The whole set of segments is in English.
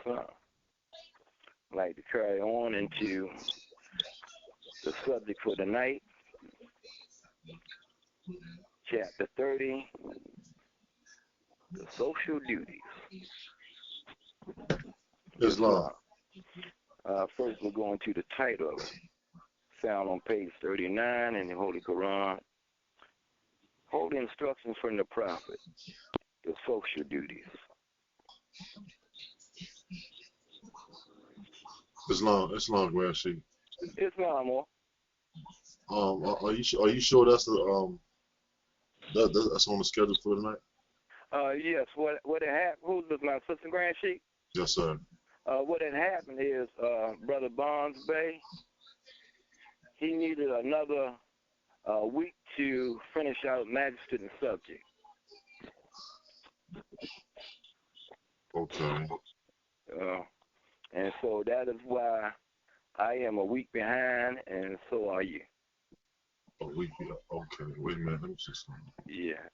I'd like to carry on into the subject for tonight, chapter 30, the social duties. Islam. First, we're going to the title of it, found on page 39 in the Holy Quran. Holy instructions from the Prophet, the social duties. Islam, Grand Sheikh. Islam, or Are you sure that's that's on the schedule for tonight? yes. What had happened? Who's this? My sister Grand Sheik? Yes, sir. What had happened is Brother Bonds Bay. He needed another week to finish out magistrate and subject. Okay. And so that is why I am a week behind, and so are you. A week. Okay. Wait a minute. Let me see something. Yeah.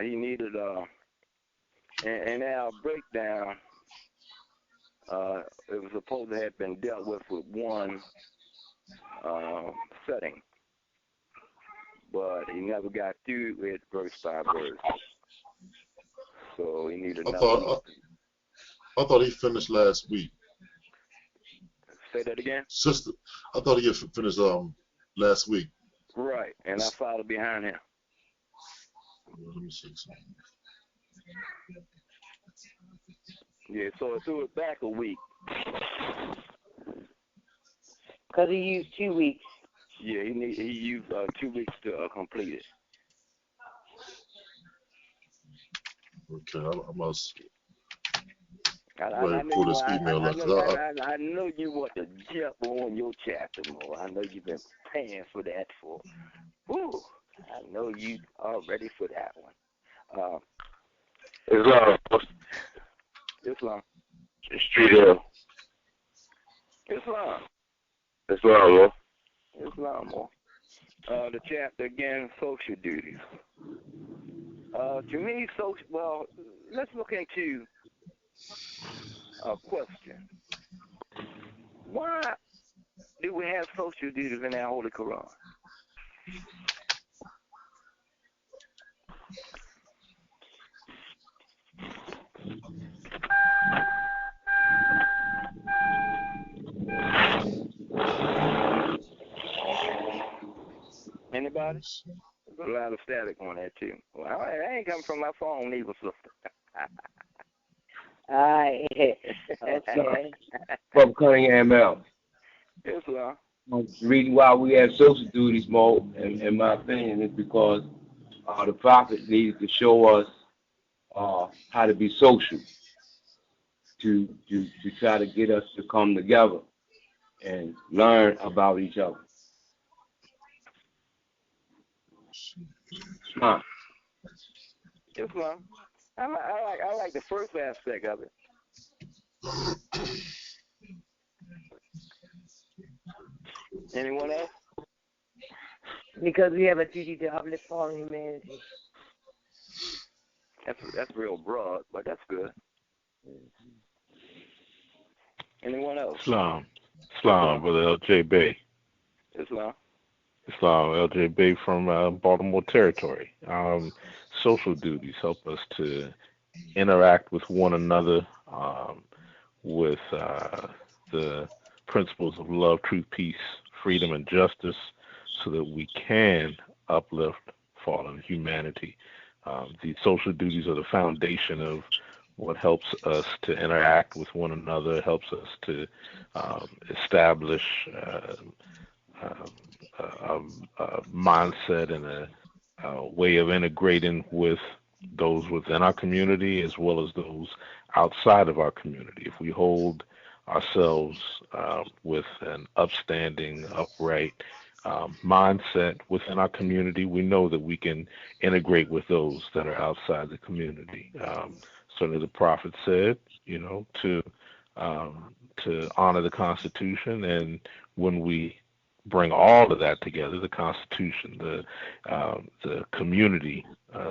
He needed in our breakdown. It was supposed to have been dealt with one setting, but he never got through it verse by verse. So he needed another. I thought he finished last week. Say that again? Sister, I thought he had finished last week. Right, and I followed behind him. Let me see something. Yeah, so it threw it back a week. Because he used 2 weeks. Yeah, he used 2 weeks to complete it. Okay, I must. I pull this email up. I know you want to jump on your chapter more. I know you've been paying for that for. Woo! I know you are ready for that one. Islam. Islam. Street Hill. Islam. Islam. Islam. The chapter again, social duties. To me, well, let's look into a question. Why do we have social duties in our Holy Quran? Anybody? There's a lot of static on that too. Well, I ain't coming from my phone either, sister. Okay. From Cunningham L. Islam. The reason why we have social duties, Mo, in my opinion, is because the prophet needed to show us how to be social, to try to get us to come together and learn about each other. Huh. Islam. I like the first aspect of it. Anyone else? Because we have a duty to uplift all humanity. That's real broad, but that's good. Anyone else? Islam, Brother L.J. Bay. Islam, L.J. Bay from Baltimore territory. Social duties help us to interact with one another with the principles of love, truth, peace, freedom, and justice, so that we can uplift fallen humanity. These social duties are the foundation of what helps us to interact with one another, helps us to establish a mindset and a way of integrating with those within our community as well as those outside of our community. If we hold ourselves with an upstanding, upright mindset within our community, we know that we can integrate with those that are outside the community. Certainly the prophet said, to honor the Constitution, and when we bring all of that together, the Constitution, the community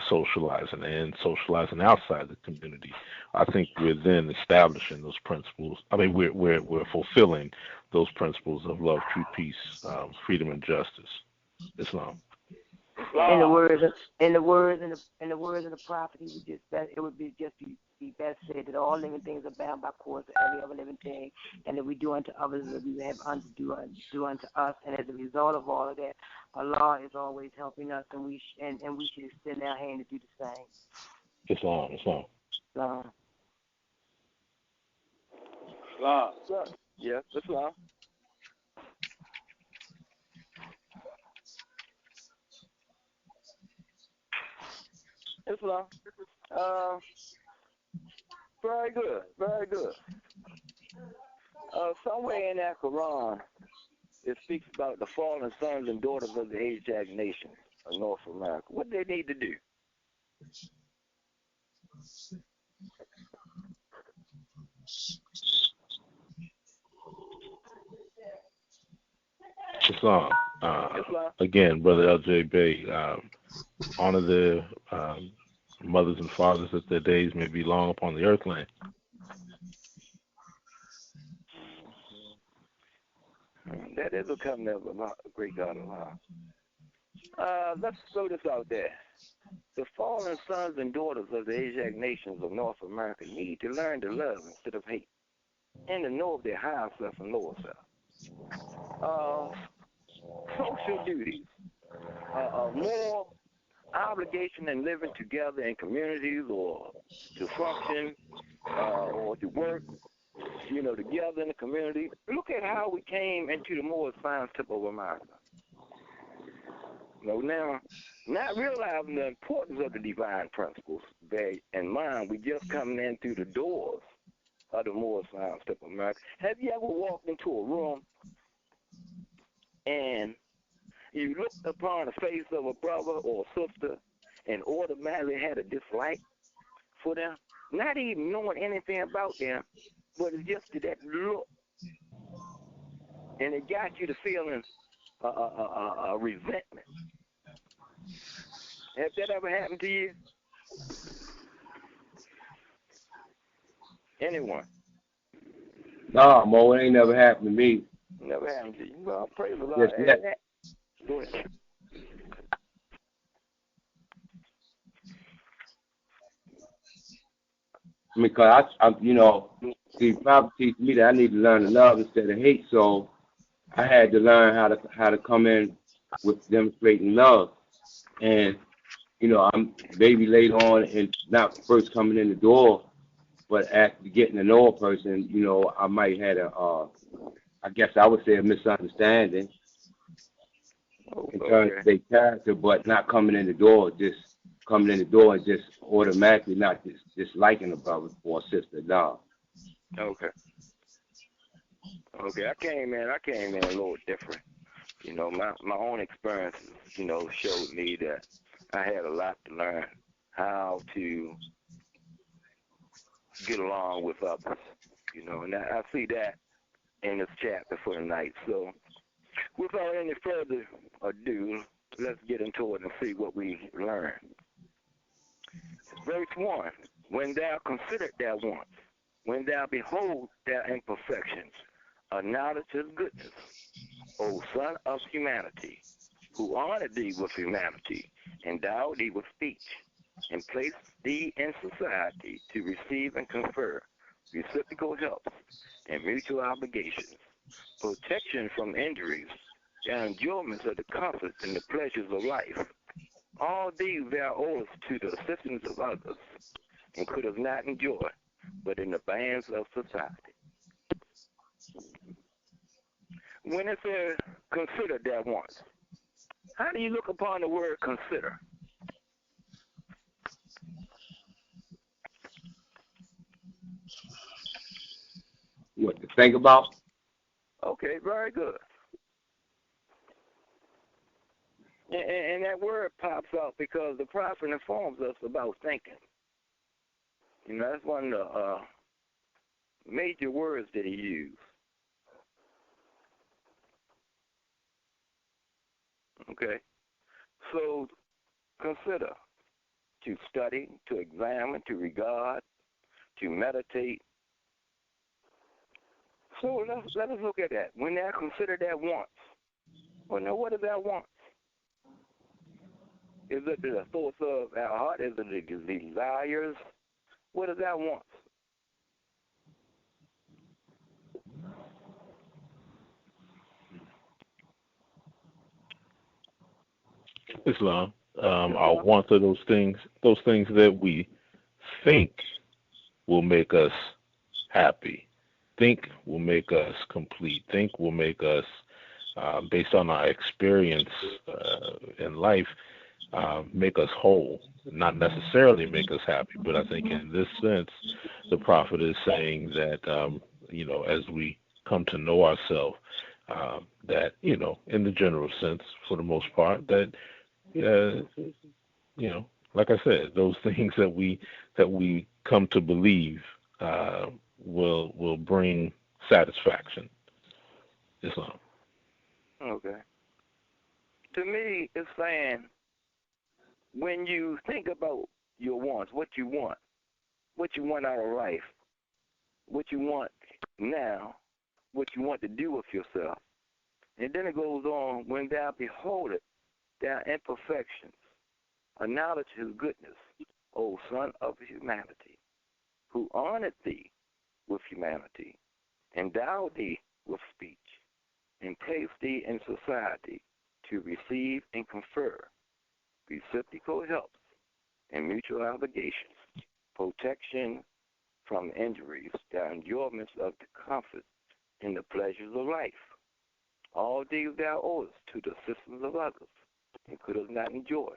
socializing and socializing outside the community, I think we're then establishing those principles. I mean, we're fulfilling those principles of love, true peace, freedom, and justice. Islam. In the words of the prophet, it would be best said that all living things are bound by course of every other living thing, and that we do unto others as we have do unto us. And as a result of all of that, Allah is always helping us, and we should extend our hand to do the same. Islam. Islam. Yes, Islam. Islam. Very good, very good. Somewhere in that Quran, it speaks about the fallen sons and daughters of the Asiatic nations of North America. What do they need to do? Islam. Again, Brother L.J. Bey, honor their mothers and fathers that their days may be long upon the earthland. That is a covenant of a great God of Allah. Let's throw this out there. The fallen sons and daughters of the Asiatic nations of North America need to learn to love instead of hate, and to know of their higher self and lower self. Social duties, more obligation than living together in communities or to function or to work, together in the community. Look at how we came into the more advanced tip of America. Now, not realizing the importance of the divine principles bear in mind, we just coming in through the doors of the more advanced tip of America. Have you ever walked into a room and you looked upon the face of a brother or sister and automatically had a dislike for them, not even knowing anything about them, but it's just that look, and it got you to feeling resentment. Has that ever happened to you? Anyone? No, Mo, it ain't never happened to me. Never happened to you. Well, praise the Lord. Yes. Go ahead. Because the Bible teaches me that I need to learn to love instead of hate. So I had to learn how to come in with demonstrating love. And I'm maybe later on and not first coming in the door, but after getting to know a person, I might had I guess I would say a misunderstanding in terms of their character, but not coming in the door, just coming in the door and just automatically not just liking a brother or a sister. No. Okay, I came in a little different. My own experiences, showed me that I had a lot to learn how to get along with others, and I see that in this chapter for tonight. So without any further ado, let's get into it and see what we learn. Verse 1, when thou consider their wants, when thou behold their imperfections, acknowledge his goodness, O son of humanity, who honored thee with humanity, endowed thee with speech, and placed thee in society to receive and confer reciprocal helps and mutual obligations, protection from injuries, and enjoyments of the comforts and the pleasures of life. All these thou owest to the assistance of others, and could have not enjoyed, but in the bands of society. When it says consider that once, how do you look upon the word consider? What to think about? Okay, very good. And that word pops up because the prophet informs us about thinking. That's one of the major words that he used. Okay? So consider to study, to examine, to regard, to meditate. So let us look at that. When I consider that wants, well, now what is that wants? Is it the thoughts of our heart? Is it the desires? What is that wants? Islam. Our wants are those things that we think will make us happy, think will make us complete, think will make us, based on our experience in life, make us whole, not necessarily make us happy. But I think in this sense, the prophet is saying that, as we come to know ourselves, that, in the general sense, for the most part, that, like I said, those things that we come to believe will bring satisfaction. Islam. Okay. To me, it's saying when you think about your wants, what you want out of life, what you want now, what you want to do with yourself. And then it goes on, when thou beholdest their imperfections, acknowledge his goodness, O son of humanity, who honored thee with humanity, endowed thee with speech, and placed thee in society to receive and confer reciprocal helps and mutual obligations, protection from injuries, the enjoyments of the comfort and the pleasures of life. All these thou owest to the assistance of others, and couldst not enjoy,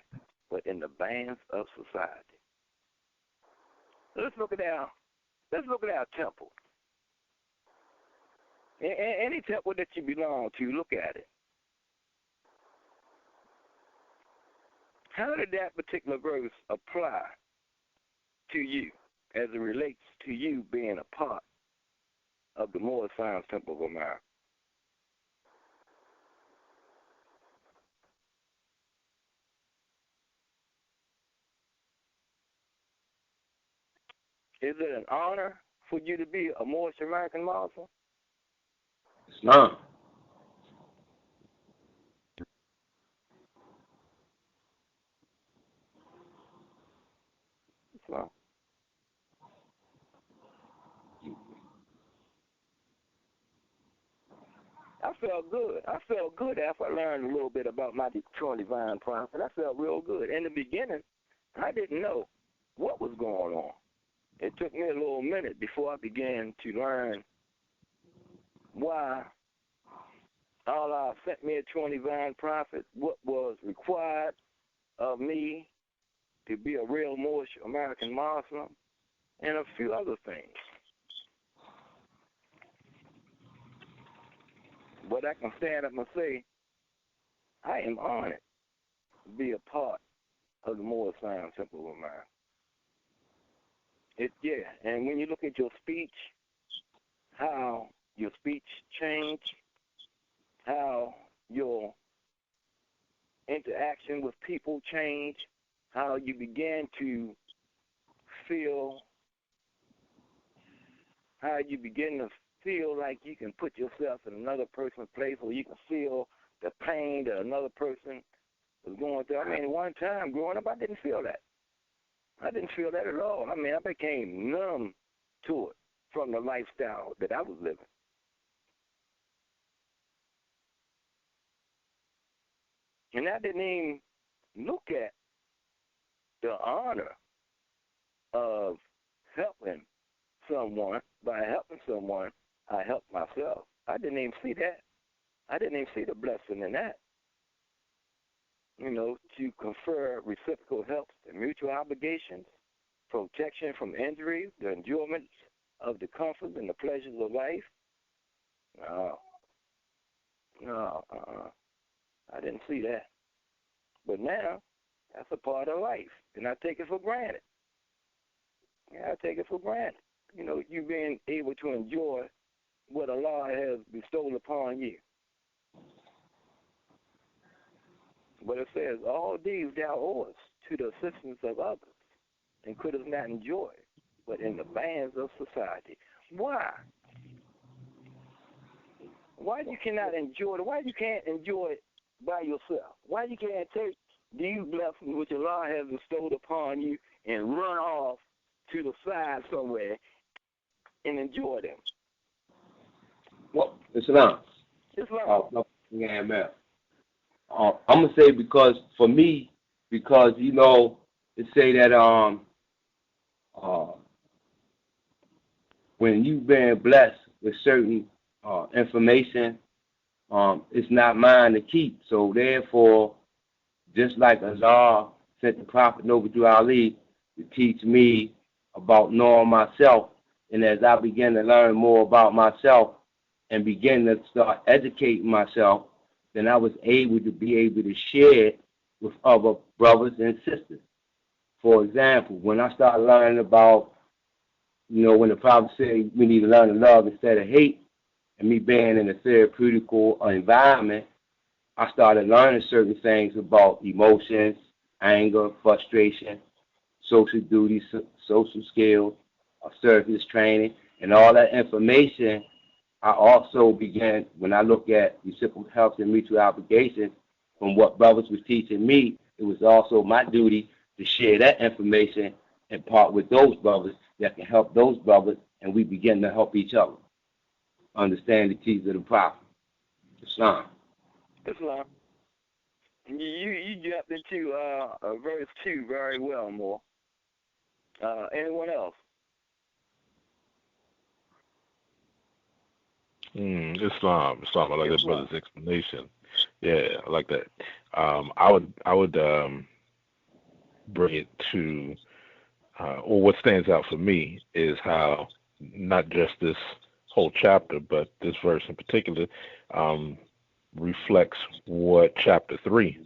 but in the bands of society. Let's look at our temple. Any temple that you belong to, look at it. How did that particular verse apply to you as it relates to you being a part of the Moorish Science Temple of America? Is it an honor for you to be a Moorish American Muslim? Islam. So, I felt good. I felt good after I learned a little bit about my Detroit divine prophet. I felt real good. In the beginning, I didn't know what was going on. It took me a little minute before I began to learn why Allah sent me a true divine prophet, what was required of me to be a real Moorish American Muslim, and a few other things. But I can stand up and say, I am honored to be a part of the Moorish Science Temple of America. And when you look at your speech, how your speech changed, how your interaction with people changed, how you began to feel, like you can put yourself in another person's place, or you can feel the pain that another person was going through. I mean, one time growing up, I didn't feel that. I didn't feel that at all. I mean, I became numb to it from the lifestyle that I was living. And I didn't even look at the honor of helping someone. By helping someone, I helped myself. I didn't even see that. I didn't even see the blessing in that. To confer reciprocal helps and mutual obligations, protection from injuries, the enjoyments of the comforts and the pleasures of life. No, I didn't see that. But now, that's a part of life, and I take it for granted. Yeah, I take it for granted. You being able to enjoy what Allah has bestowed upon you. But it says, all these thou owest to the assistance of others, and couldst not enjoy, but in the bands of society. Why? Why you cannot enjoy it? Why you can't enjoy it by yourself? Why you can't take these blessings which Allah has bestowed upon you and run off to the side somewhere and enjoy them? Well, Islam. I'm gonna say because for me, because they say that when you've been blessed with certain information, it's not mine to keep. So therefore, just like Allah sent the Prophet Noble Ali to teach me about knowing myself, and as I began to learn more about myself and begin to start educating myself, then I was able to share it with other brothers and sisters. For example, when I started learning about, when the Prophet said we need to learn to love instead of hate, and me being in a therapeutical environment, I started learning certain things about emotions, anger, frustration, social duties, social skills, service training, and all that information. I also began, when I look at reciprocal help and mutual obligations, from what brothers was teaching me, it was also my duty to share that information and part with those brothers that can help those brothers, and we begin to help each other understand the teachings of the Prophet. Islam. Islam. You jumped into verse 2 very well, more. Anyone else? Islam. I like that brother's explanation. Yeah, I like that. I would bring it to, or what stands out for me is how not just this whole chapter, but this verse in particular, reflects what chapter 3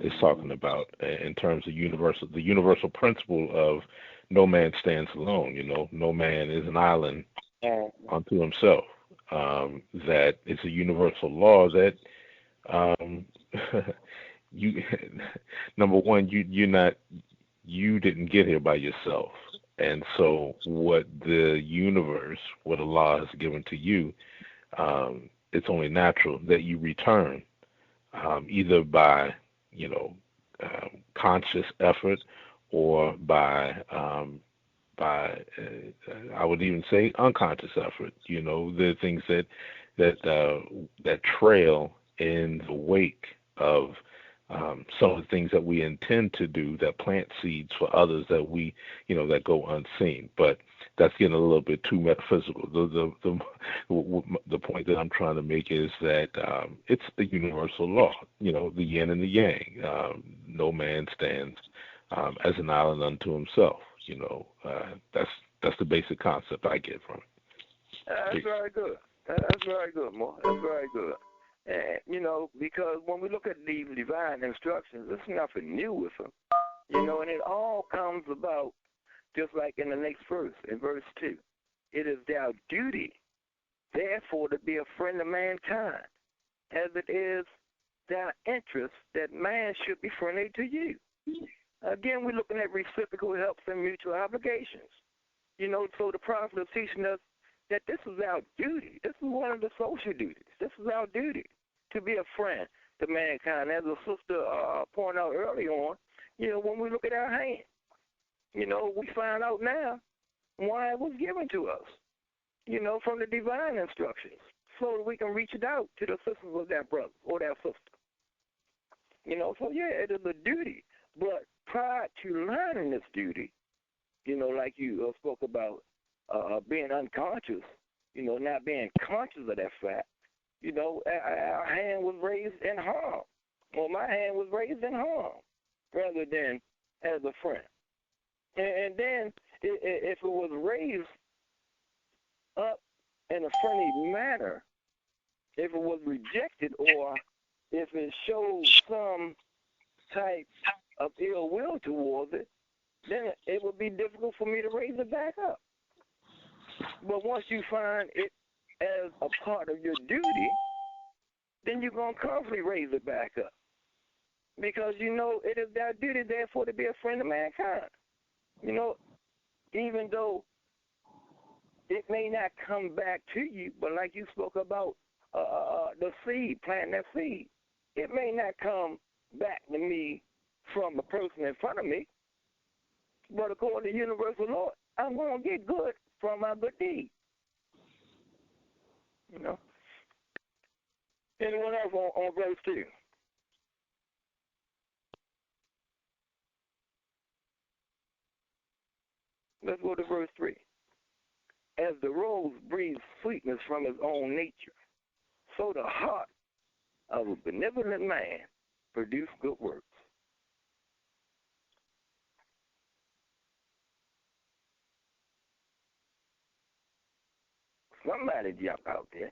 is talking about in terms of the universal principle of no man stands alone. No man is an island unto himself. That it's a universal law that you number one, you didn't get here by yourself, and so what the universe, what Allah has given to you, it's only natural that you return, either by conscious effort or by I would even say unconscious effort. There are things that trail in the wake of some of the things that we intend to do, that plant seeds for others that we, that go unseen. But that's getting a little bit too metaphysical. The point that I'm trying to make is that it's the universal law, the yin and the yang. No man stands as an island unto himself. That's the basic concept I get from it. That's very good. That's very good, Mo. That's very good. And, because when we look at these divine instructions, there's nothing new with them. And it all comes about just like in the next verse, in verse 2. It is thy duty, therefore, to be a friend of mankind, as it is thy interest that man should be friendly to you. Again, we're looking at reciprocal helps and mutual obligations. So the Prophet is teaching us that this is our duty. This is one of the social duties. This is our duty, to be a friend to mankind. As the sister pointed out early on, when we look at our hand, we find out now why it was given to us, from the divine instructions, so that we can reach it out to the sisters of that brother or that sister. So yeah, it is a duty. But prior to learning this duty, like you spoke about being unconscious, not being conscious of that fact, our hand was raised in harm. Well, my hand was raised in harm rather than as a friend. And then if it was raised up in a friendly manner, if it was rejected or if it showed some type of ill will towards it, then it would be difficult for me to raise it back up. But once you find it as a part of your duty, then you're going to constantly raise it back up. Because, it is our duty, therefore, to be a friend of mankind. Even though it may not come back to you, but like you spoke about the seed, planting that seed, it may not come back to me from the person in front of me, but according to universal law, I'm going to get good from my good deed. Anyone else on verse 2? Let's go to verse 3. As the rose breathes sweetness from his own nature, so the heart of a benevolent man produces good works. Somebody jump out there.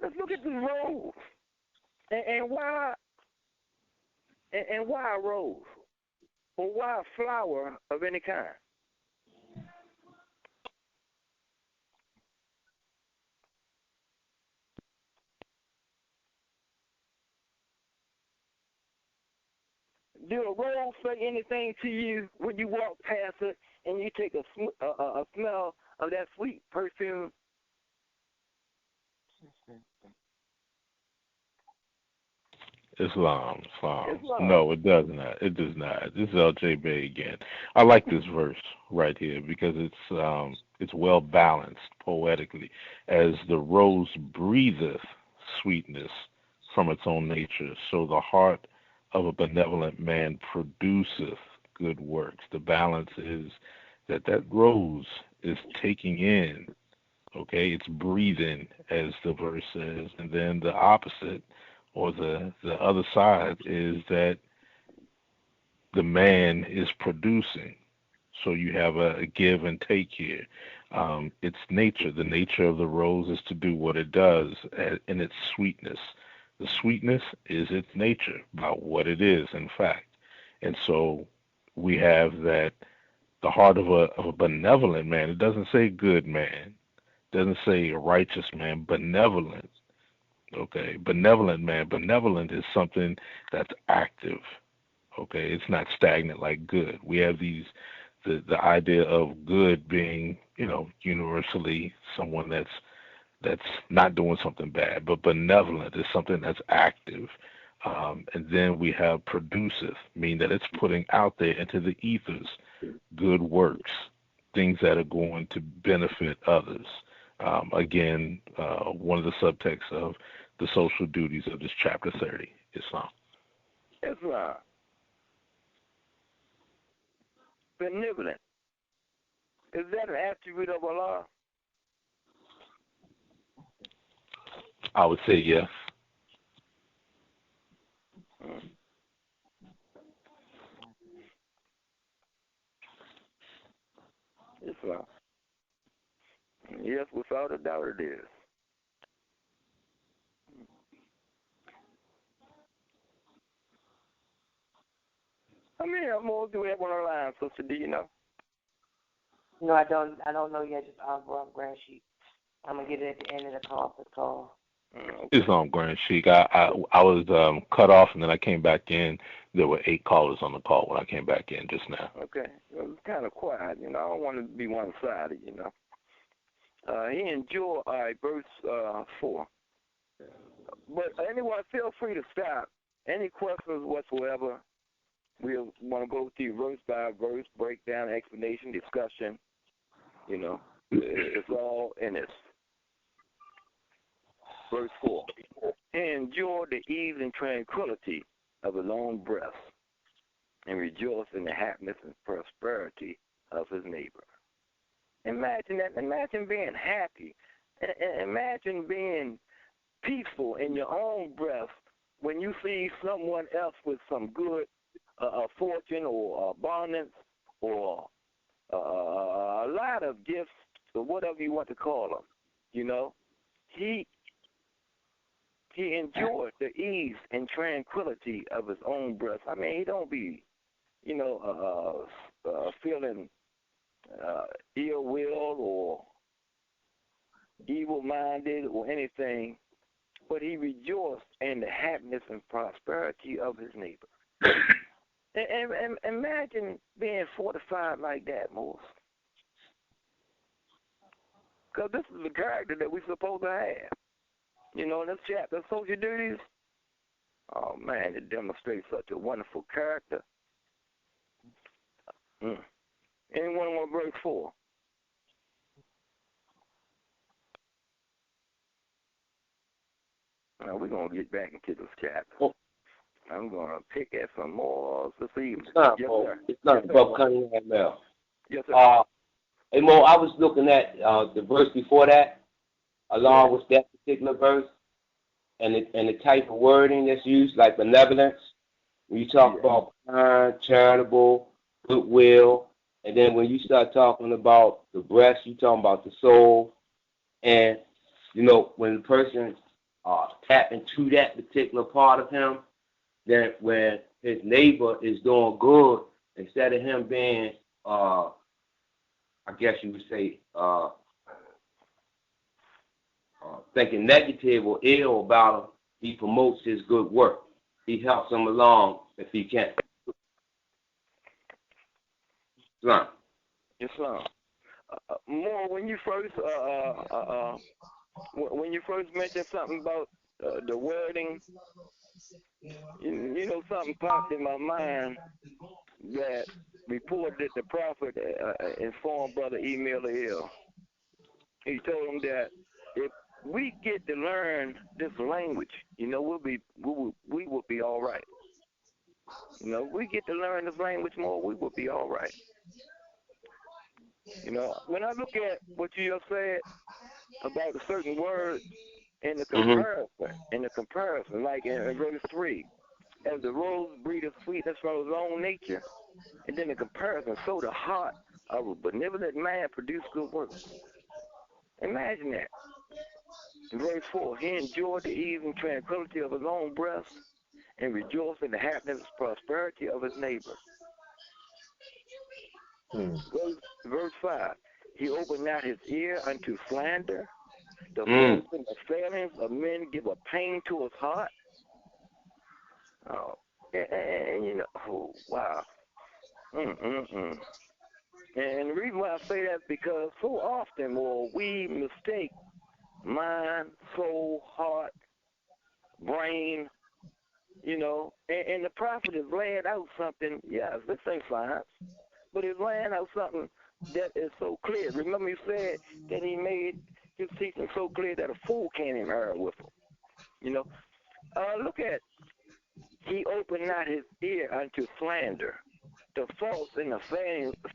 Let's look at the rose. And why a rose? Or why a flower of any kind? Do a rose say anything to you when you walk past it and you take a smell of that sweet perfume? Islam. No, it does not. It does not. This is LJ Bay again. I like this verse right here because it's well balanced poetically. As the rose breatheth sweetness from its own nature, so the heart of a benevolent man produceth good works. The balance is that rose is taking in, okay, it's breathing, as the verse says, and then the opposite, or the other side, is that the man is producing. So you have a give and take here. It's nature. The nature of the rose is to do what it does in its sweetness. The sweetness is its nature, about what it is, in fact. And so we have that the heart of a benevolent man. It doesn't say good man. It doesn't say a righteous man. Benevolent. Okay, benevolent man. Benevolent is something that's active. Okay, it's not stagnant like good. We have the idea of good being, universally someone that's not doing something bad, but benevolent is something that's active. And then we have produceth, meaning that it's putting out there into the ethers good works, things that are going to benefit others. Again, one of the subtexts of the social duties of this chapter 30, Islam. Islam. Benevolent. Is that an attribute of Allah? I would say yes. Islam. Yes, without a doubt it is. How many more do we have on our line, Sister? Do you know? No, I don't know yet. Just Grand Sheet. I'm gonna get it at the end of the conference call. Okay. It's on Grand Sheik. I was cut off, and then I came back in. There were 8 callers on the call when I came back in just now. Okay. It was kind of quiet, I don't want to be one-sided, He enjoyed verse 4. But anyone, feel free to stop. Any questions whatsoever, we'll want to go through verse by verse, breakdown, explanation, discussion. It's all in this. Verse 4. He enjoyed the ease and tranquility of his own breast, and rejoiced in the happiness and prosperity of his neighbor. Imagine that. Imagine being happy. Imagine being peaceful in your own breast when you see someone else with some good fortune or abundance or a lot of gifts or whatever you want to call them. He enjoyed the ease and tranquility of his own breast. I mean, he don't be, feeling ill will or evil-minded or anything, but he rejoiced in the happiness and prosperity of his neighbor. And imagine being fortified like that, Moose. Because this is the character that we're supposed to have. You know, in this chapter, social duties, oh man, it demonstrates such a wonderful character. Anyone want verse 4? Now we're going to get back into this chapter. Oh. I'm going to pick at some more this evening. It's not above Cunningham Mel. Yes, sir. Hey, Mo, I was looking at the verse before that, along with that particular verse, and the type of wording that's used, like benevolence. When you talk about kind, charitable, goodwill, and then when you start talking about the breast, you talking about the soul, and you know when the person tap into that particular part of him, then when his neighbor is doing good, instead of him being, I guess you would say, thinking negative or ill about him, he promotes his good work. He helps him along if he can. Islam. Islam. More when you first mentioned something about the wording, you know, something popped in my mind that report that the prophet informed Brother Emil Hill. He told him that if we get to learn this language, you know, we will be all right. You know, we get to learn this language more, we will be all right. You know, when I look at what you just said about a certain word in the comparison, like in verse 3, as the rose breedeth sweetness from his own nature, and then the comparison, so the heart of a benevolent man produce good works. Imagine that. In verse 4, he enjoyed the ease and tranquility of his own breast and rejoiced in the happiness and prosperity of his neighbor. Verse 5, he opened not his ear unto slander. The faults and the failings of men give a pain to his heart. Oh, and you know, oh, wow. And the reason why I say that is because so often, we mistake mind, soul, heart, brain, you know, and the prophet is laying out something, yes, this ain't science, but he's laying out something that is so clear. Remember, he said that he made his teaching so clear that a fool can't even argue with him. You know, look at, he opened not his ear unto slander. The faults and the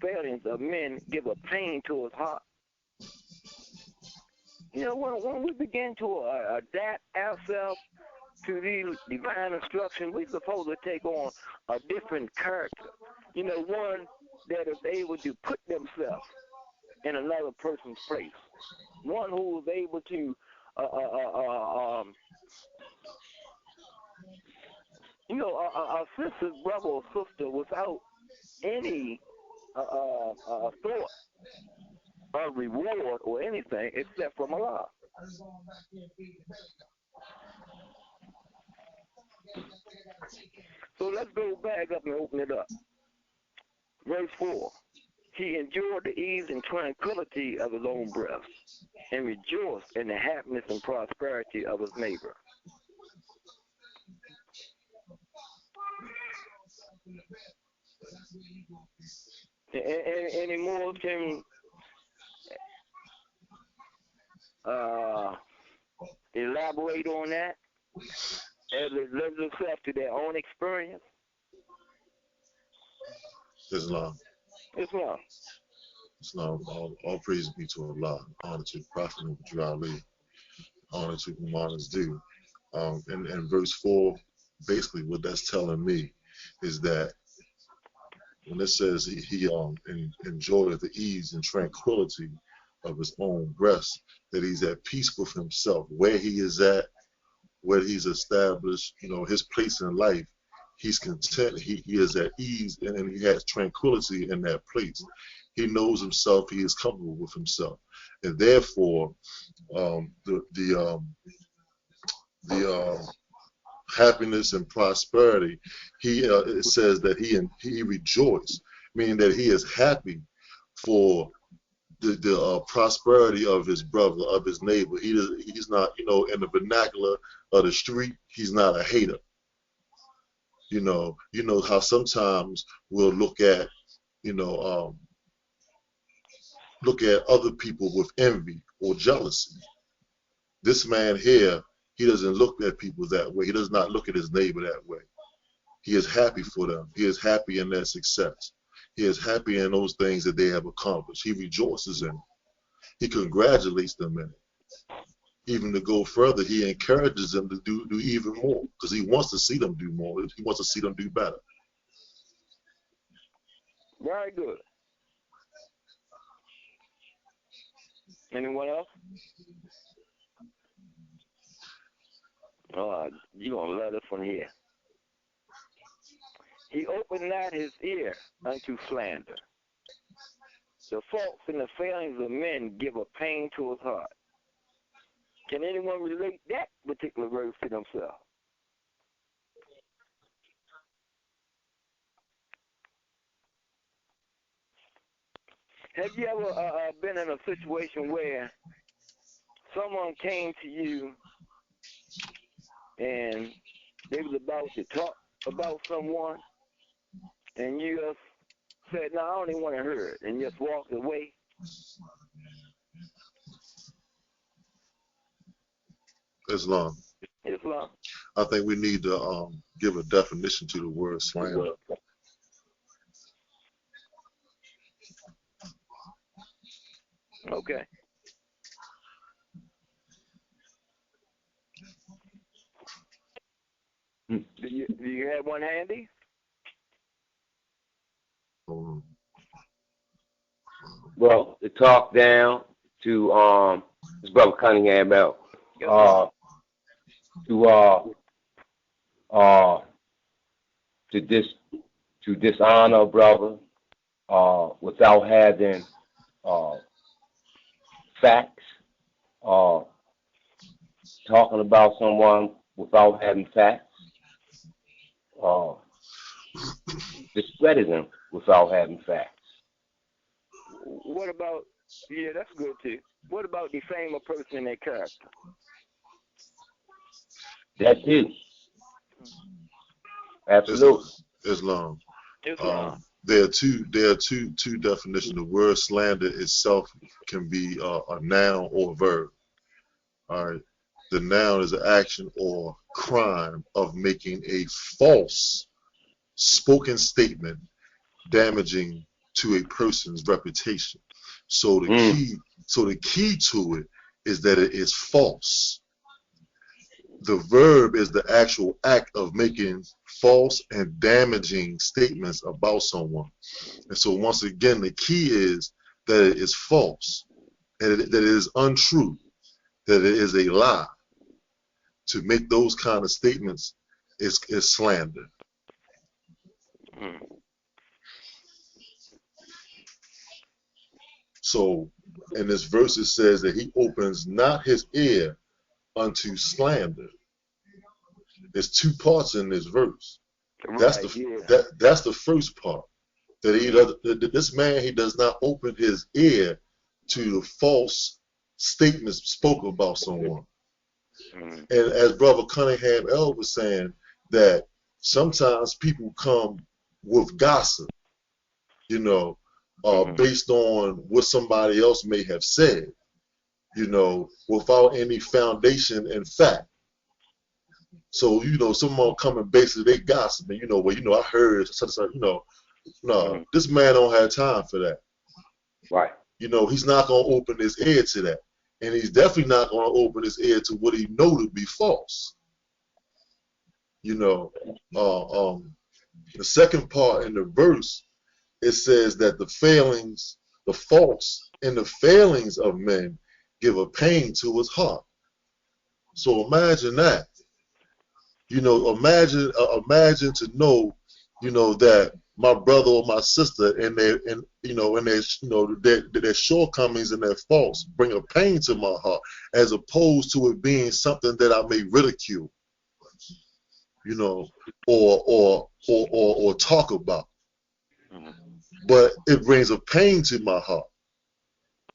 failings of men give a pain to his heart. You know, when we begin to adapt ourselves to these divine instructions, we're supposed to take on a different character. You know, one that is able to put themselves in another person's place. One who is able to, you know, a sister's brother or sister without any thought of reward or anything except from Allah. So let's go back up and open it up. Verse 4. He enjoyed the ease and tranquility of his own breast and rejoiced in the happiness and prosperity of his neighbor. Any more can elaborate on that as it lives itself to their own experience? Islam. Islam. All praise be to Allah. Honor to the Prophet of Gt13. Honor to whom honors due. In verse 4, basically what that's telling me is that when it says he enjoyed the ease and tranquility of his own breast, that he's at peace with himself, where he is at, where he's established, you know, his place in life. He's content. He is at ease, and he has tranquility in that place. He knows himself. He is comfortable with himself, and therefore, the happiness and prosperity, it says that he rejoiced, meaning that he is happy for the prosperity of his brother, of his neighbor. He's not, in the vernacular of the street, he's not a hater. You know how sometimes we'll look at other people with envy or jealousy. This man here, he doesn't look at people that way. He does not look at his neighbor that way. He is happy for them. He is happy in their success. He is happy in those things that they have accomplished. He rejoices in it. He congratulates them in it. Even to go further, he encourages them to do even more, because he wants to see them do more. He wants to see them do better. Very good. Anyone else? You're going to love this one here. He opened not his ear unto slander. The faults and the failings of men give a pain to his heart. Can anyone relate that particular verse to themselves? Have you ever been in a situation where someone came to you and they was about to talk about someone, and you just said, "No, I don't even want to hear it," and just walked away? Islam. Islam. I think we need to give a definition to the word slander. Okay. Do you have one handy? Well, to talk down to his brother Cunningham about to dishonor a brother without having facts, talking about someone without having facts, discrediting them without having facts. What about, yeah, that's good too. What about defame a person in their character? That too. Absolutely. Islam. Islam. There are two definitions. The word slander itself can be a noun or a verb. All right. The noun is an action or crime of making a false spoken statement damaging to a person's reputation. So the key to it is that it is false. The verb is the actual act of making false and damaging statements about someone. And so once again, the key is that it is false, and that it is untrue, that it is a lie. To make those kind of statements is slander. So in this verse it says that he opens not his ear unto slander. There's two parts in this verse. That's the first part. That this man, he does not open his ear to the false statements spoken about someone. And as Brother Cunningham L was saying, that sometimes people come with gossip, based on what somebody else may have said, without any foundation in fact. So, someone coming basically they gossiping, I heard, no, this man don't have time for that. Right. He's not going to open his ear to that. And he's definitely not going to open his ear to what he know to be false. The second part in the verse, it says that the faults and the failings of men give a pain to his heart. So imagine that. Imagine to know, that my brother or my sister and their shortcomings and their faults bring a pain to my heart, as opposed to it being something that I may ridicule. you know, or talk about. Mm-hmm. But it brings a pain to my heart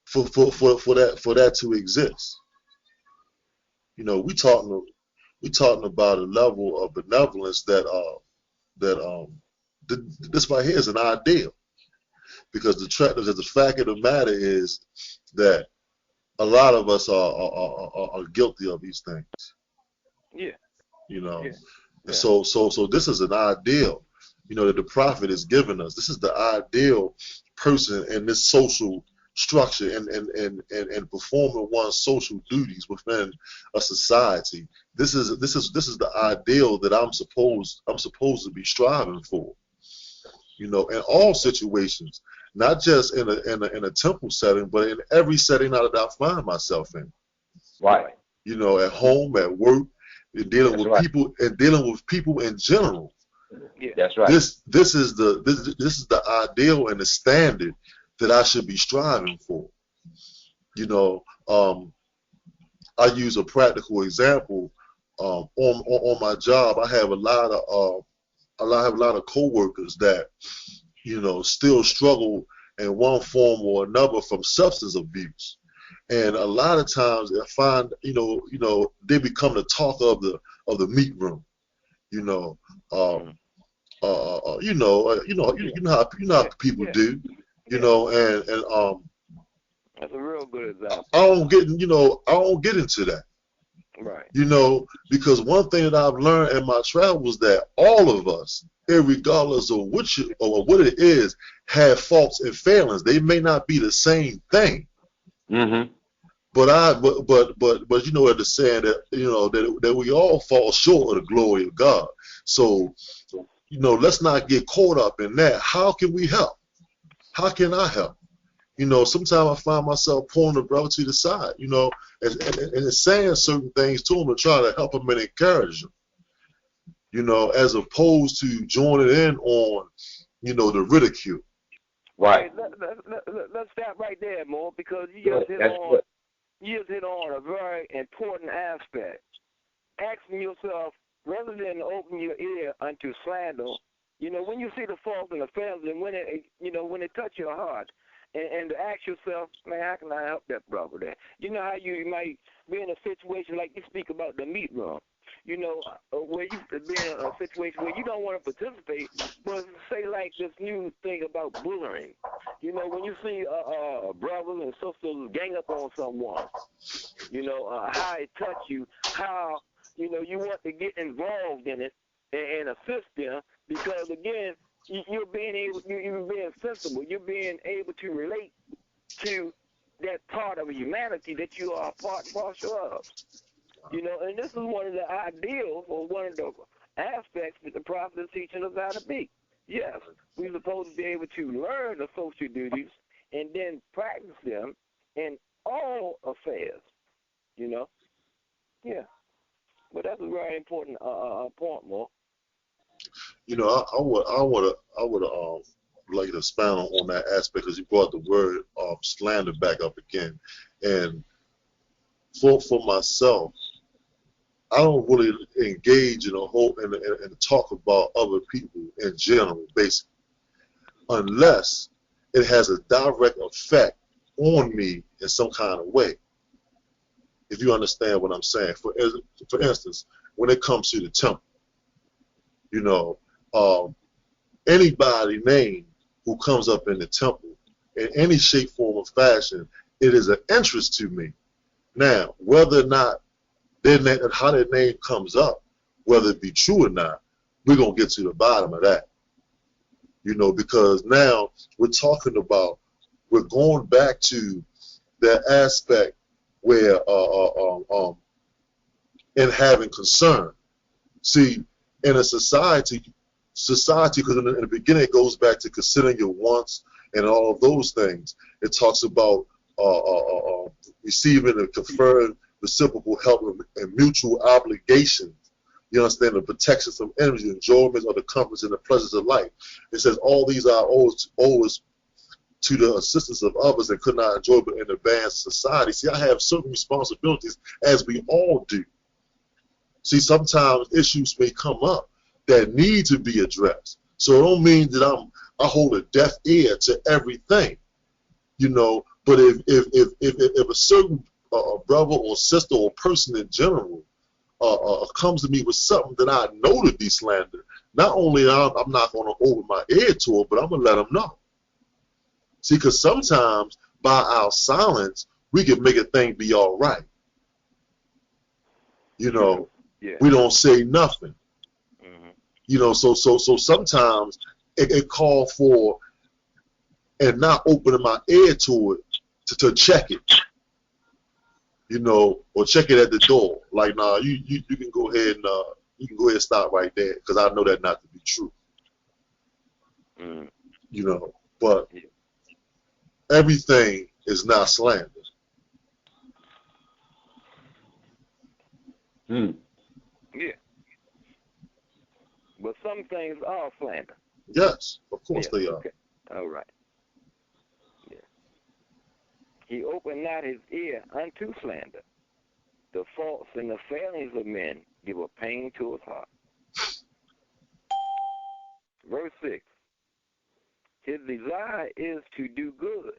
for that to exist. You know, we talking about a level of benevolence this right here is an ideal, because the fact of the matter is that a lot of us are guilty of these things. Yeah. You know, Yeah. and Yeah. so this is an ideal, you know, that the prophet has given us. This is the ideal person in this social structure and performing one's social duties within a society. This is the ideal that I'm supposed to be striving for. You know, in all situations, not just in a temple setting, but in every setting that I find myself in. Right. You know, at home, at work, and dealing That's with right. people in general. Yeah. That's right. This is the ideal and the standard that I should be striving for. You know, I use a practical example. On my job, I have a lot of coworkers that, you know, still struggle in one form or another from substance abuse. And a lot of times I find, you know, they become the talk of the meat room. You know, you know how people Yeah. do. You Yeah. know, and That's a real good example. I don't get into that. Right. You know, because one thing that I've learned in my travels is that all of us, regardless of what it is, have faults and failings. They may not be the same thing. Mm-hmm. But you know, the saying that, you know, that we all fall short of the glory of God. So, you know, let's not get caught up in that. How can we help? How can I help? You know, sometimes I find myself pulling the brother to the side, you know, and saying certain things to him and trying to help him and encourage him, you know, as opposed to joining in on, you know, the ridicule. Right. Let's stop right there, Mo, because you Good. just hit That's on good. a very important aspect. Asking yourself, rather than open your ear unto slander, you know, when you see the fault in the family, and when it touch your heart, and to ask yourself, man, how can I help that brother there? You know how you might be in a situation like you speak about the meat room, you know, where you be in a situation where you don't want to participate, but say like this new thing about bullying. You know, when you see brothers and sisters gang up on someone, you know, how it touch you, how, you know, you want to get involved in it and assist them, because again, you're being sensible. You're being able to relate to that part of humanity that you are part and parcel of. You know, and this is one of the ideals, or one of the aspects that the prophet is teaching us how to be. Yes, we're supposed to be able to learn the social duties and then practice them in all affairs. You know, yeah. But that's a very important point, Mo. You know, I would like to expound on that aspect, because you brought the word slander back up again, and for myself, I don't really engage in a whole and talk about other people in general, basically, unless it has a direct effect on me in some kind of way. If you understand what I'm saying, for instance, when it comes to the temple, you know, anybody named who comes up in the temple in any shape, form, or fashion, it is an interest to me. Now, whether or not how their name comes up, whether it be true or not, we're going to get to the bottom of that. You know, because now we're going back to that aspect where in having concern. See, in a society, because in the beginning it goes back to considering your wants and all of those things. It talks about receiving and conferring reciprocal help and mutual obligations. You understand, the protection from enemies, the enjoyment of the comforts and the pleasures of life. It says all these are always to the assistance of others that could not enjoy but in advanced society. See, I have certain responsibilities, as we all do. See, sometimes issues may come up that need to be addressed. So it don't mean that I hold a deaf ear to everything, you know. But if a certain brother or sister or person in general comes to me with something that I know to be slander, not only I'm not going to open my ear to it, but I'm going to let them know. See, because sometimes by our silence, we can make a thing be all right. You know, we don't say nothing. Mm-hmm. You know, so sometimes it calls for and not opening my ear to it to check it. You know, or check it at the door. Like, nah, you can go ahead and stop right there because I know that not to be true. Mm-hmm. You know, but everything is not slander. Hmm. Yeah. But some things are slander. Yes, of course they are. Okay. All right. Yeah. He opened not his ear unto slander. The faults and the failings of men give a pain to his heart. Verse 6. His desire is to do good,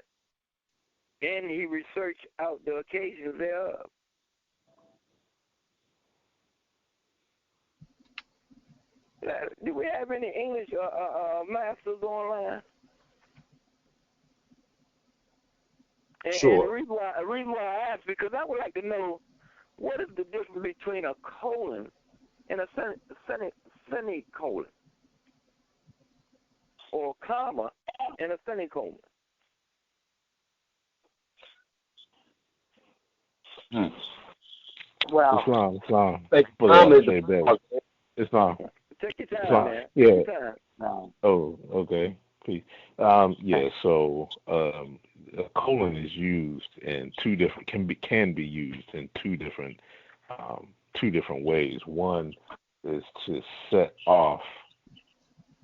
and he research out the occasions thereof. Do we have any English masters online? Sure. And the reason why I ask, because I would like to know what is the difference between a colon and a semicolon, or a comma and a semicolon. Well, Islam. Like, For the say that. Islam. Take your time, Islam. man. Yeah. Take your time. no. Oh, okay. Please. Yeah. So a colon is used in can be used in two different ways. One is to set off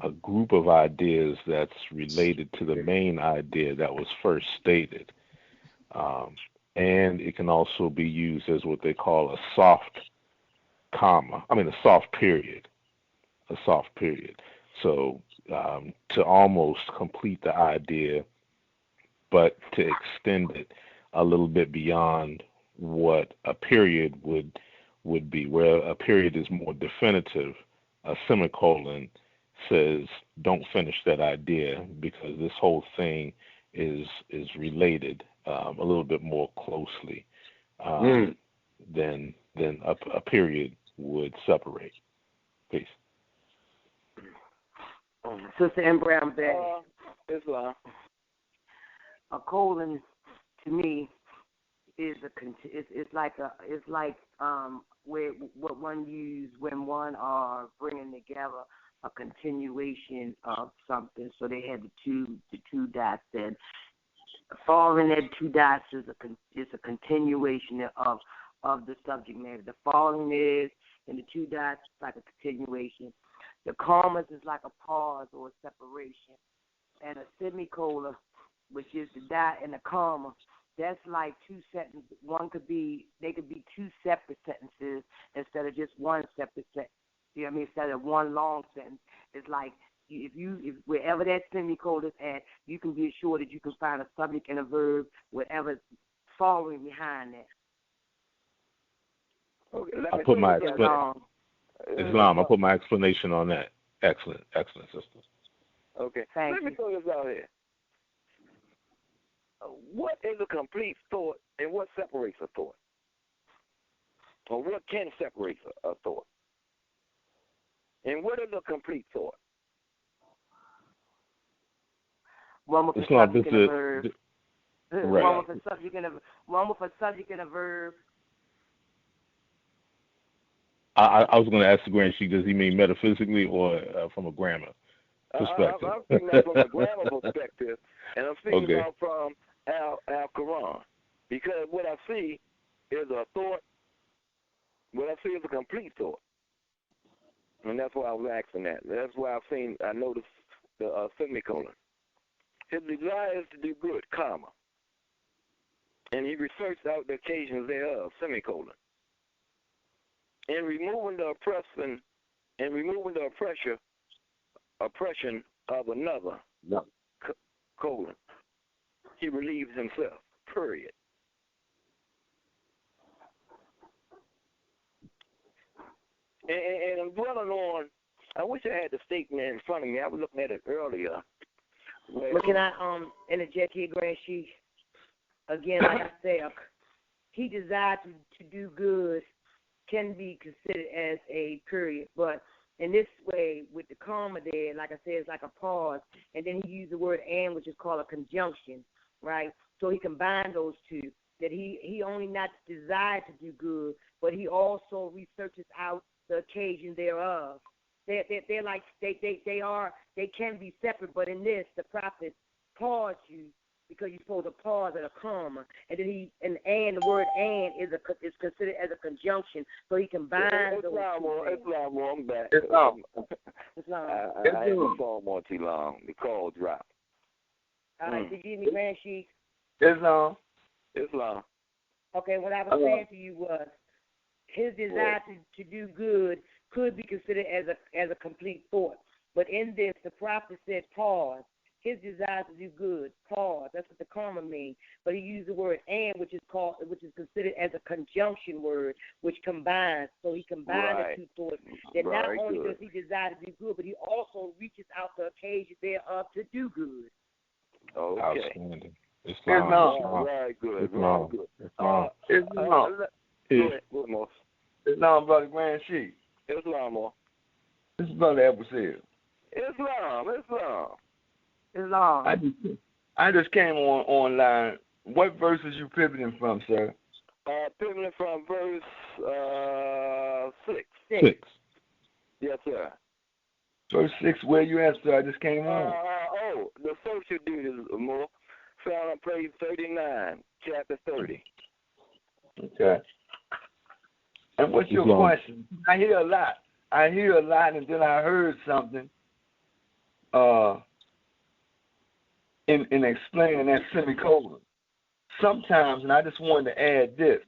a group of ideas that's related to the main idea that was first stated. And it can also be used as what they call a soft period. A soft period. So to almost complete the idea, but to extend it a little bit beyond what a period would be, where a period is more definitive, a semicolon says don't finish that idea because this whole thing is related a little bit more closely than a period would separate. Peace. Sister M. Brown Betty. Islam. A colon to me is like where what one use when one are bringing together a continuation of something. So they had the two dots, and following that two dots is a continuation of the subject matter. The following is, and the two dots is like a continuation. The commas is like a pause or a separation, and a semicolon, which is the dot and the comma, that's like two sentences. They could be two separate sentences instead of just one separate sentence. You know what I mean? Instead of one long sentence, it's like if wherever that semicolon is at, you can be assured that you can find a subject and a verb, whatever's following behind that. Okay, I put my Islam. I put my explanation on that. Excellent, sister. Okay, Thank let me throw this out here. What is a complete thought, and what separates a thought? Or what can separate a thought? And what is a complete thought? One with a subject and a verb. Right. One with a subject and a verb. I was going to ask the Grand Sheik, does he mean metaphysically or from a grammar perspective? I'm speaking about from a grammar perspective, and I'm speaking about from our Quran. Because what I see is a thought, what I see is a complete thought. And that's why I was asking that. That's why I noticed the semicolon. His desire is to do good, comma. And he researched out the occasions thereof, semicolon. in removing the oppression of another, No. colon, he relieves himself, period. And I'm dwelling on, I wish I had the statement in front of me. I was looking at it earlier. But can I interject here, Grand Chief? Again, like I said, he desired to do good can be considered as a period. But in this way, with the comma there, like I said, it's like a pause. And then he used the word and, which is called a conjunction, right? So he combined those two, that he only not desired to do good, but he also researches out the occasion thereof. They're like they can be separate, but in this the prophet paused you because you're supposed to pause at a comma, and then the word and is considered as a conjunction, so he combines those two. Islam, I'm back. Islam. I had the phone on too long. The call dropped. All right, did you hear me, Grand Chief? Islam. Okay, what I was saying to you was his desire to do good could be considered as a complete thought. But in this, the prophet said pause. His desire to do good, pause. That's what the comma means. But he used the word and, which is considered as a conjunction word, which combines. So he combined the two thoughts. That not only does he desire to do good, but he also reaches out the occasion thereof to do good. Okay. Outstanding. Islam. Very good. Islam. Islam. Islam, Brother Grand Chief. Islam. This is Brother Edward Seal. Islam. I just came online. What verses you pivoting from, sir? Pivoting from verse 6. 6. Yes, sir. Verse 6, where you at, sir? I just came on. The social duties more found on page 39, chapter 30. Okay. And what's your question? I hear a lot, and then I heard something in explaining that semicolon. Sometimes, and I just wanted to add this.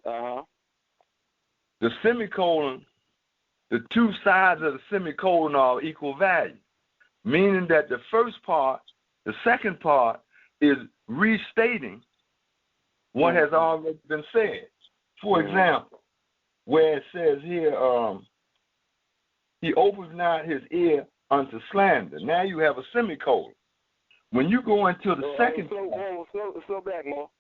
The semicolon, the two sides of the semicolon are equal value, meaning that the first part, the second part, is restating what has already been said. For example, where it says here, he opens not his ear unto slander. Now you have a semicolon. When you go into the second... Slow back, Mo.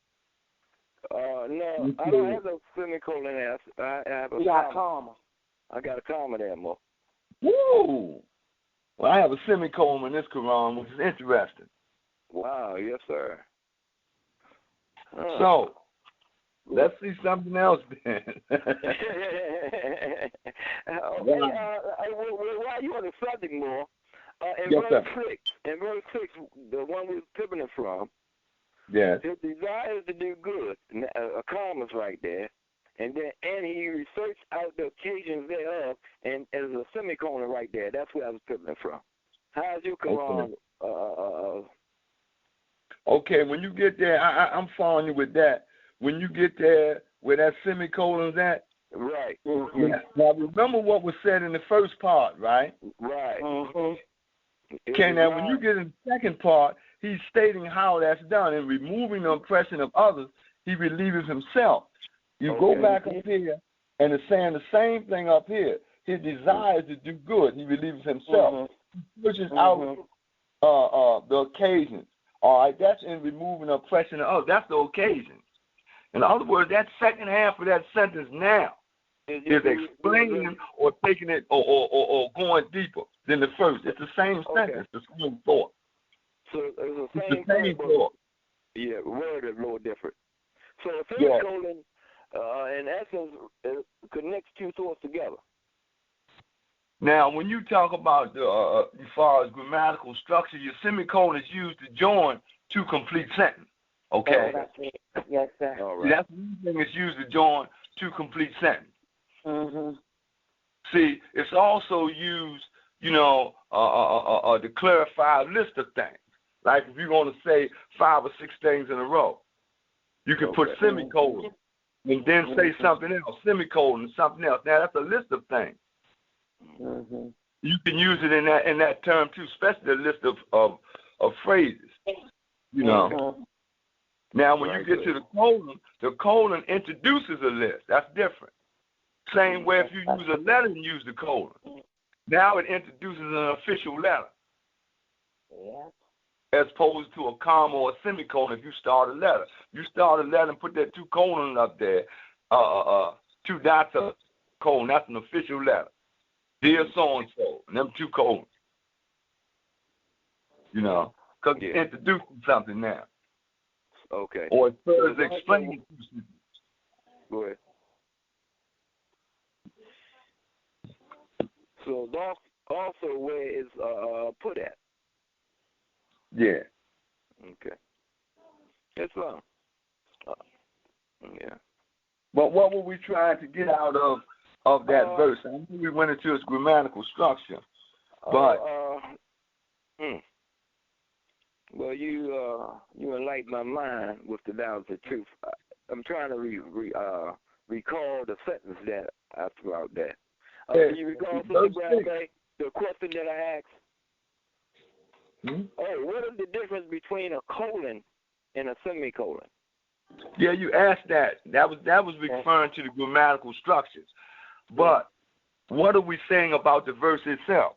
No, I don't have a semicolon there. I have a comma. I got a comma there, Mo. Woo! Well, I have a semicolon in this Quran, which is interesting. Wow, yes, sir. So, let's see something else then. While you're on the subject more, in verse 6, the one we're pivoting from, yes, his desire is to do good. A comma's right there. And he researched out the occasions thereof, and there's a semicolon right there. That's where I was pivoting from. How's your Quran? Okay, when you get there, I'm following you with that. When you get there where that semicolon's at, right. Now remember what was said in the first part, right? Right. Okay, now when you get in the second part, he's stating how that's done. In removing the oppression of others, he relieves himself. You go back up here, and it's saying the same thing up here. His desire is to do good. He relieves himself. He pushes out the occasions. All right, that's in removing the oppression of others. That's the occasion. In other words, that second half of that sentence now is explaining or taking it or going deeper than the first. It's the same sentence, the same thought. So it's the same thought. Yeah, word is a little different. So the semicolon, in essence, connects two thoughts together. Now, when you talk about as far as grammatical structure, your semicolon is used to join two complete sentences. Okay? Yes, sir. All right. That's one thing it's used to join two complete sentences. See, it's also used, to clarify a list of things. Like if you're going to say 5 or 6 things in a row, you can put semicolon and then say something else, semicolon, something else. Now that's a list of things. Mm-hmm. You can use it in that term too, especially a list of phrases. You know. Mm-hmm. Now when you get to the colon introduces a list. That's different. Same way if you use a letter and use the colon. Now it introduces an official letter. Yeah. As opposed to a comma or a semicolon if you start a letter. You start a letter and put that 2 colons up there, 2 dots up, colon, that's an official letter. Dear so-and-so, and them 2 colons. You know, because you're introducing something now. Okay. Or it's further explaining. Go ahead. So that's also where it's put at. Yeah. Okay. That's fine. Yeah. But what were we trying to get out of that verse? I knew we went into its grammatical structure, but well, you enlightened my mind with the knowledge of truth. I'm trying to recall the sentence that I threw out there. Do you recall the question that I asked? Oh, what is the difference between a colon and a semicolon? Yeah, you asked that. That was referring to the grammatical structures. But what are we saying about the verse itself?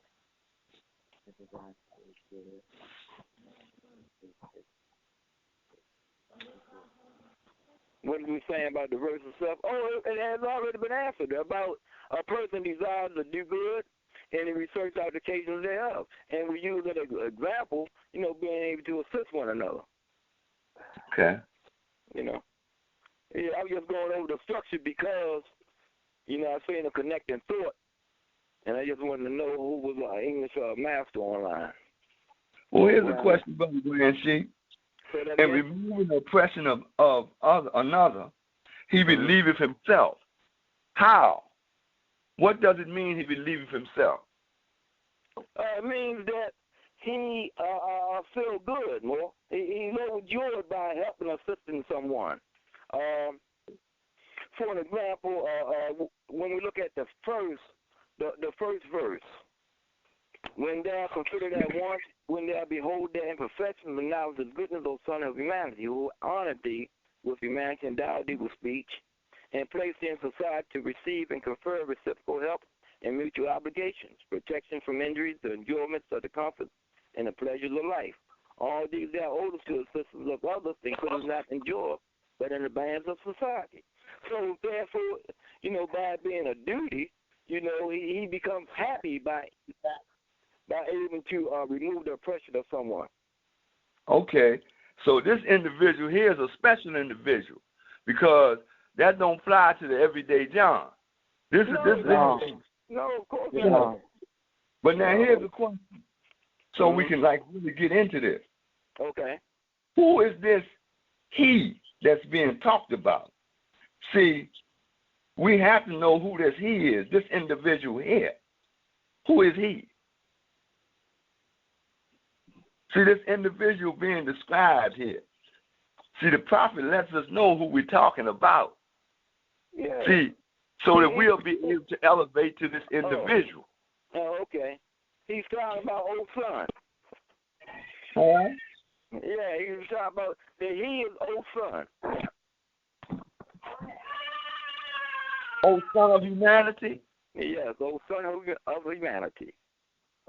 What are we saying about the verse itself? Oh, it has already been answered about a person desires to do good and he research out the occasions thereof. And we use an example, being able to assist one another. Okay. Yeah, I was just going over the structure because, I seen a connecting thought, and I just wanted to know who was our English master online. Well, here's a question, Brother Grand Sheep. And removing the oppression of another, he believeth himself. How? What does it mean he believeth himself? It means that he feel good, more. He's overjoyed by helping or assisting someone. For an example, when we look at the first verse, when thou consider that once, when thou behold their imperfection, and now the goodness, O Son of humanity, who honored thee with humanity, endowed thee with speech, and placed thee in society to receive and confer reciprocal help and mutual obligations, protection from injuries, the enjoyments of the comforts and the pleasures of life. All these thou owest to the assistance of others, and couldst not enjoy, but in the bands of society. So therefore, by being a duty, he becomes happy by able to remove the oppression of someone. Okay, so this individual here is a special individual because that don't fly to the everyday John. No, of course not. But now here's the question, so we can really get into this. Okay. Who is this he that's being talked about? See, we have to know who this he is, this individual here. Who is he? See, this individual being described here. See, the prophet lets us know who we're talking about. Yeah. See, so that we'll be able to elevate to this individual. Oh, okay. He's talking about old son. Huh? Yeah, he's talking about that he is old son. Old son of humanity? Yes, old son of humanity.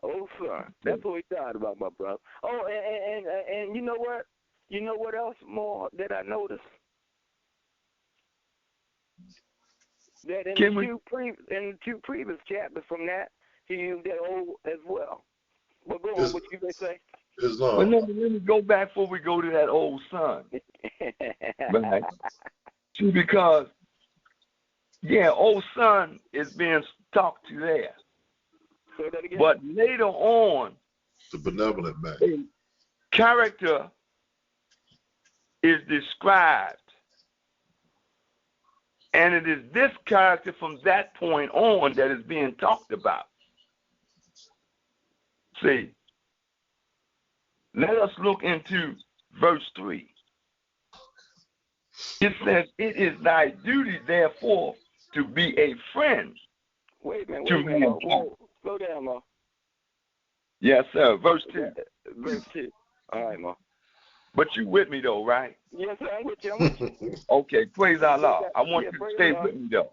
Old son. That's what he's talking about, my brother. Oh, and you know what? You know what else more that I noticed? That in the two previous chapters from that, he used that old as well. But go on, what you may say? Islam. Well, let me go back before we go to that old son. Right? See, because, old son is being talked to there. Say that again. But later on, the benevolent man. A character is described. And it is this character from that point on that is being talked about. See, let us look into verse 3. It says, it is thy duty, therefore, to be a friend Wait a minute, to mankind. whoa, slow down, Ma. Yes, sir. Verse 2. Verse 2. All right, Ma. But you with me, though, right? Yes, sir, I'm with you. Okay, praise Allah. I want Yeah, you to praise stay Allah. with me, though.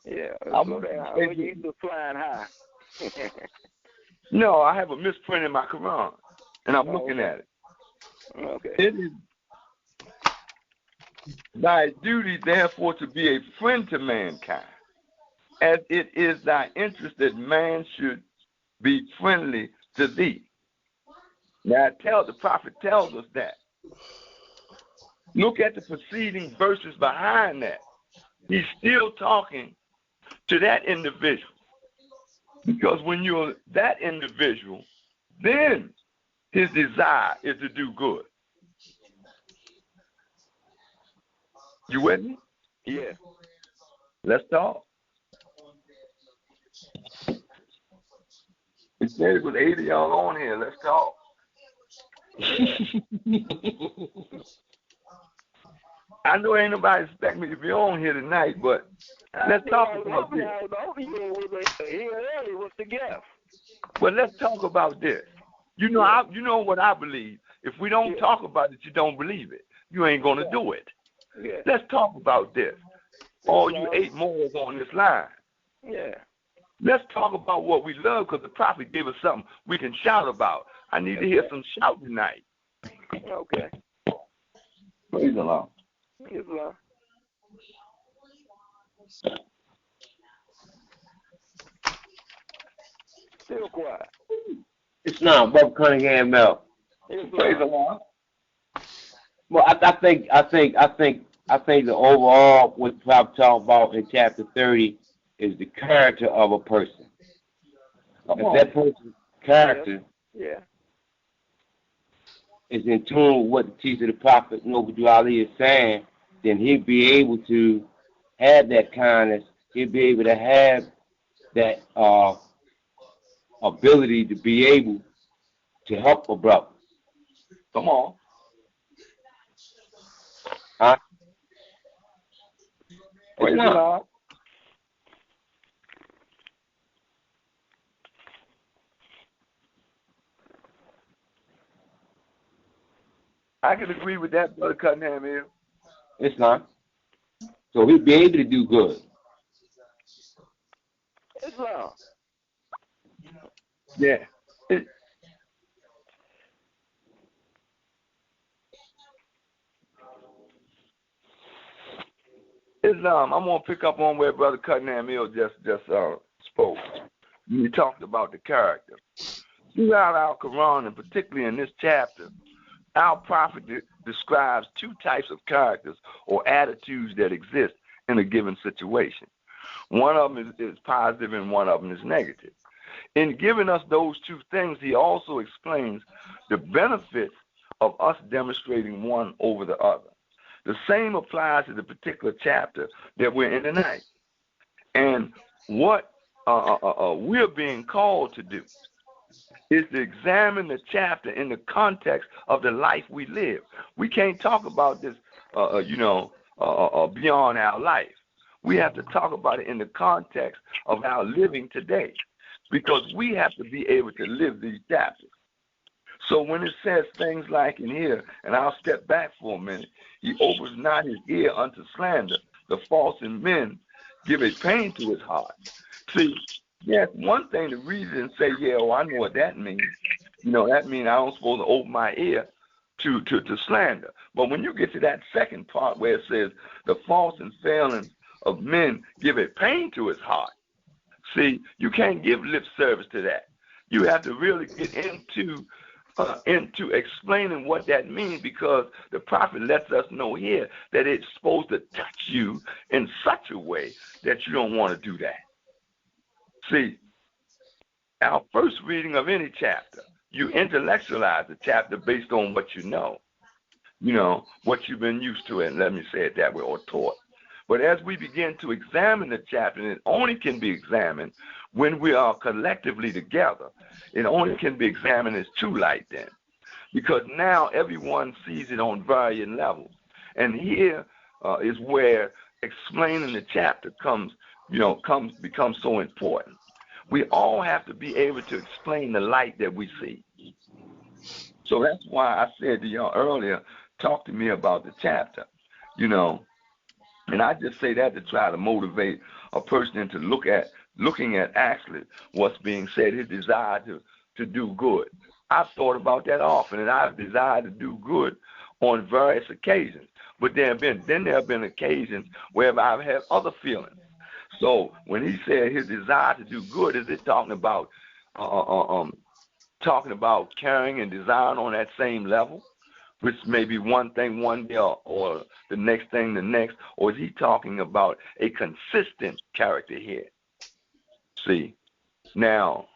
Yeah, I slow want you to down. stay I'm with used me. to flying high. No, I have a misprint in my Quran, and I'm looking at it. Okay. It is thy duty, therefore, to be a friend to mankind, as it is thy interest that man should be friendly to thee. Now, the prophet tells us that. Look at the preceding verses behind that. He's still talking to that individual. Because when you're that individual, then his desire is to do good. You with me? Yeah. Let's talk. It said it was 80 y'all on here. Let's talk. I know ain't nobody expect me to be on here tonight, but let's talk about this. What's the gift? But let's talk about this. You know, you know what I believe. If we don't talk about it, you don't believe it. You ain't gonna do it. Yeah. Let's talk about this. All you 8 morals on this line. Yeah. Let's talk about what we love, because the prophet gave us something we can shout about. I need to hear some shout tonight. Okay. Praise the Lord. Praise the Lord. Still quiet. It's not Brother Cunningham Mel. Praise the Lord. Well, I think the overall what the prophet talked about in chapter 30 is the character of a person. If that person's character is in tune with what the teacher of the prophet Noble Ali is saying, then he'll be able to have that kindness. He'll be able to have that ability to be able to help a brother. Come on. Praise the Lord. I can agree with that, Brother Cunningham here. It's not. So he'll be able to do good. Islam. Yeah. Islam, I'm going to pick up on where Brother Cunningham Hill just spoke. He talked about the character. Throughout our Quran, and particularly in this chapter, our prophet describes 2 types of characters or attitudes that exist in a given situation. One of them is positive and one of them is negative. In giving us those 2 things, he also explains the benefits of us demonstrating one over the other. The same applies to the particular chapter that we're in tonight. And what we're being called to do is to examine the chapter in the context of the life we live. We can't talk about this, beyond our life. We have to talk about it in the context of our living today, because we have to be able to live these chapters. So when it says things like in here, and I'll step back for a minute, he opens not his ear unto slander. The false in men give a pain to his heart. See, yes, one thing to read it and say, I know what that means. That means I don't supposed to open my ear to slander. But when you get to that second part where it says the false and failings of men give a pain to his heart, see, you can't give lip service to that. You have to really get into explaining what that means, because the prophet lets us know here that it's supposed to touch you in such a way that you don't want to do that. See, our first reading of any chapter, you intellectualize the chapter based on what you know, what you've been used to, and let me say it that way, or taught. But as we begin to examine the chapter, and it only can be examined when we are collectively together. It only can be examined as true light then, because now everyone sees it on varying levels. And here is where explaining the chapter becomes so important. We all have to be able to explain the light that we see. So that's why I said to y'all earlier, talk to me about the chapter, and I just say that to try to motivate a person into looking at actually what's being said, his desire to do good. I've thought about that often, and I've desired to do good on various occasions. But there have been occasions where I've had other feelings. So when he said his desire to do good, is it talking about caring and desiring on that same level, which may be one thing one day or the next thing the next, or is he talking about a consistent character here? See, now,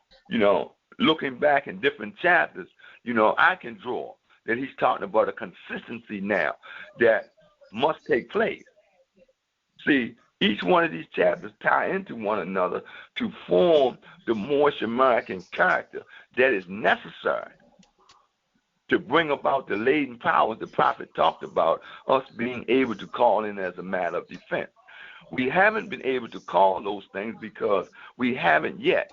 looking back in different chapters, I can draw that he's talking about a consistency now that must take place. See, each one of these chapters tie into one another to form the Moorish American character that is necessary to bring about the latent powers the prophet talked about, us being able to call in as a matter of defense. We haven't been able to call those things because we haven't yet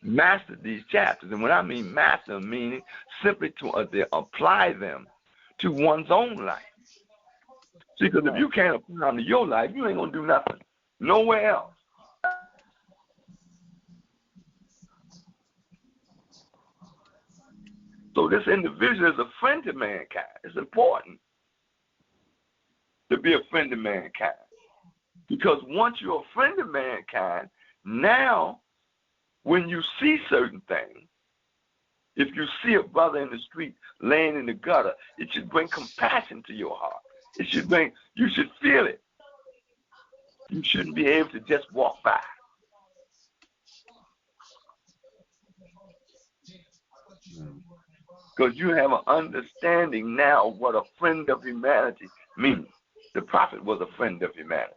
mastered these chapters. And when I mean master, meaning simply to apply them to one's own life. See, because if you can't apply them to your life, you ain't going to do nothing. Nowhere else. So this individual is a friend to mankind. It's important to be a friend to mankind. Because once you're a friend of mankind, now when you see certain things, if you see a brother in the street laying in the gutter, it should bring compassion to your heart. You should feel it. You shouldn't be able to just walk by. Because you have an understanding now of what a friend of humanity means. The prophet was a friend of humanity.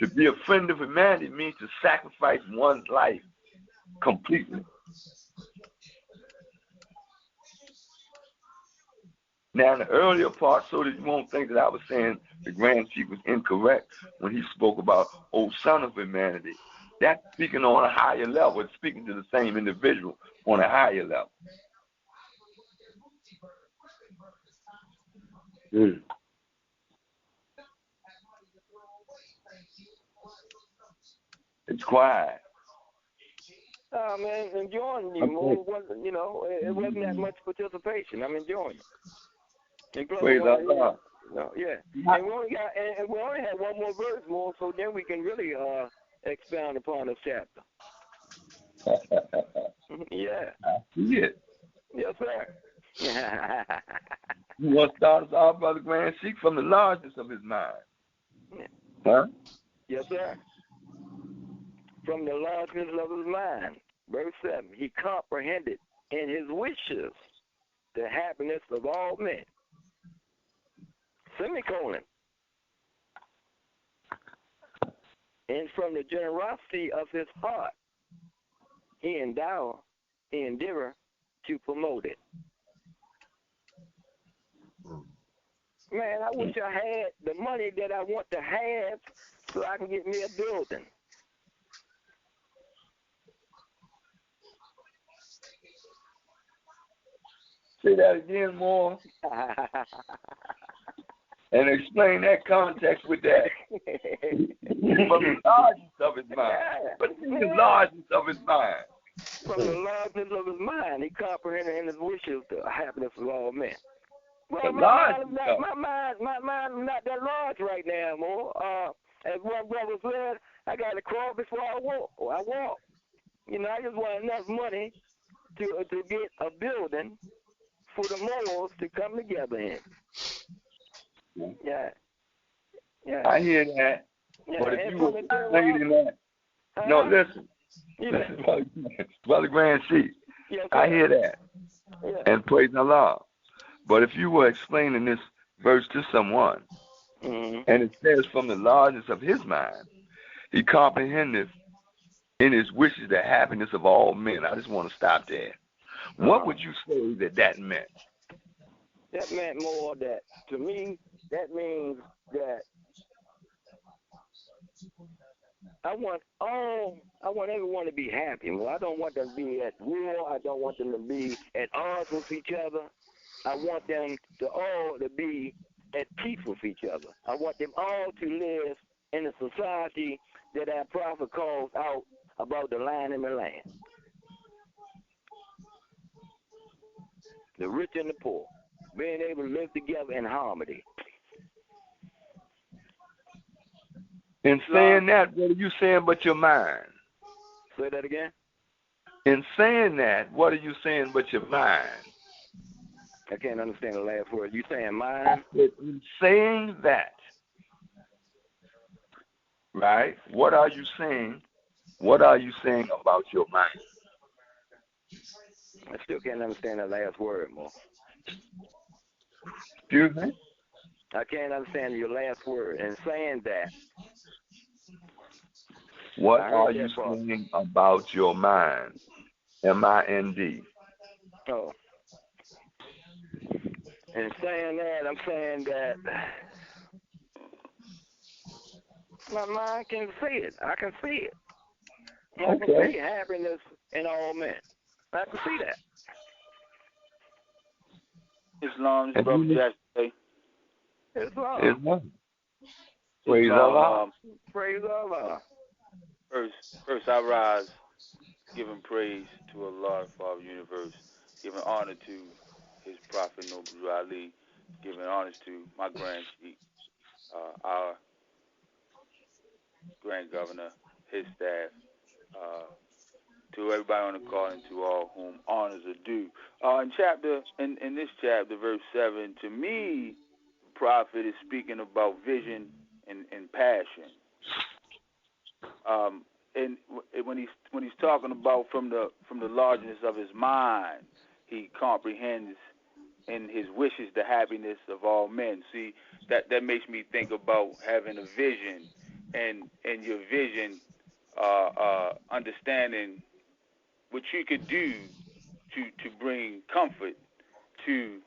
To be a friend of humanity means to sacrifice one's life completely. Now, in the earlier part, so that you won't think that I was saying the Grand Chief was incorrect when he spoke about, O son of humanity. That's speaking on a higher level. It's speaking to the same individual on a higher level. It's quiet. Man, enjoying you more. It wasn't that much participation. I'm enjoying it. And plus, Praise Allah. Yeah. And we only had one more verse more, so then we can really expound upon this chapter. Yeah. I see it. Yes, sir. You want to start us off, Brother Grand Sheik, from the largeness of his mind? Huh? Yes, sir. From the largeness of his mind. Verse 7, he comprehended in his wishes the happiness of all men. Semicolon. And from the generosity of his heart, he endeavor to promote it. Man, I wish I had the money that I want to have so I can get me a building. Say that again more. And explain that context with that. From the largeness of his mind. But the largeness of his mind. From the largeness of his mind, he comprehended in his wishes the happiness of all men. Well, my mind is not that large right now, more. As one brother said, I got to crawl before I walk. I just want enough money to get a building for the Moors to come together in. Yeah. I hear that. Yeah. But if you were explaining that, no, listen. Brother Grand Chief, yes, I hear that. Yeah. And praise Allah. But if you were explaining this verse to someone, and it says from the largeness of his mind, he comprehended in his wishes the happiness of all men. I just want to stop there. What would you say that meant? That meant more that, to me, that means that I want everyone to be happy. Well, I don't want them to be at war. I don't want them to be at odds with each other. I want them to all to be at peace with each other. I want them all to live in a society that our prophet calls out about the lion and the lamb, the rich and the poor, being able to live together in harmony. In saying that, what are you saying but your mind? Say that again? In saying that, what are you saying but your mind? I can't understand the last word. You saying mine? In saying that, right? What are you saying? What are you saying about your mind? I still can't understand that last word, Mo. Excuse me? I can't understand your last word. And saying that. What are you saying about your mind? M-I-N-D. Oh. And saying that, I'm saying that my mind can see it. I can see it. I can see happiness in all men. I can see that. Islam's brother yesterday. Islam. Praise Allah. Praise Allah. First I rise, giving praise to Allah, the Father of the universe, giving honor to His Prophet Noble Ali, giving honors to my Grand Chief, our Grand Governor, his staff, to everybody on the call, and to all whom honors are due. In this chapter, verse 7, to me, the prophet is speaking about vision and passion. And when he's talking about from the largeness of his mind, he comprehends in his wishes the happiness of all men. See, that makes me think about having a vision, and your vision, understanding what you could do to bring comfort to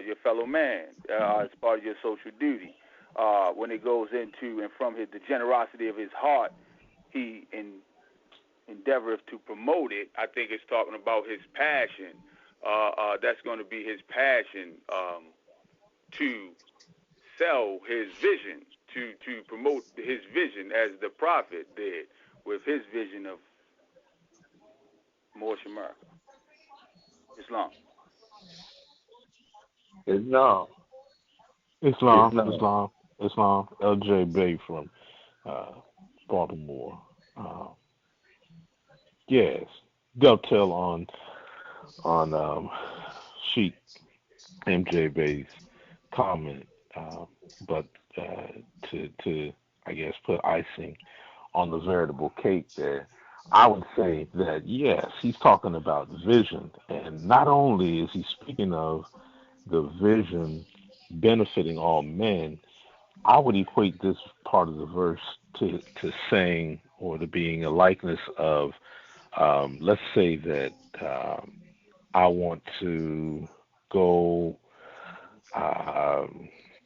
your fellow man as part of your social duty. When it goes into and from the generosity of his heart, he endeavoreth to promote it. I think it's talking about his passion. That's going to be his passion to sell his vision, to promote his vision as the prophet did with his vision of Moorish America. Islam. LJ Bay from Baltimore. Yes, dovetail on Sheik MJ Bay's comment, but to I guess put icing on the veritable cake there, I would say that yes, he's talking about vision, and not only is he speaking of the vision benefiting all men, I would equate this part of the verse to saying, or to being a likeness of, let's say that I want to go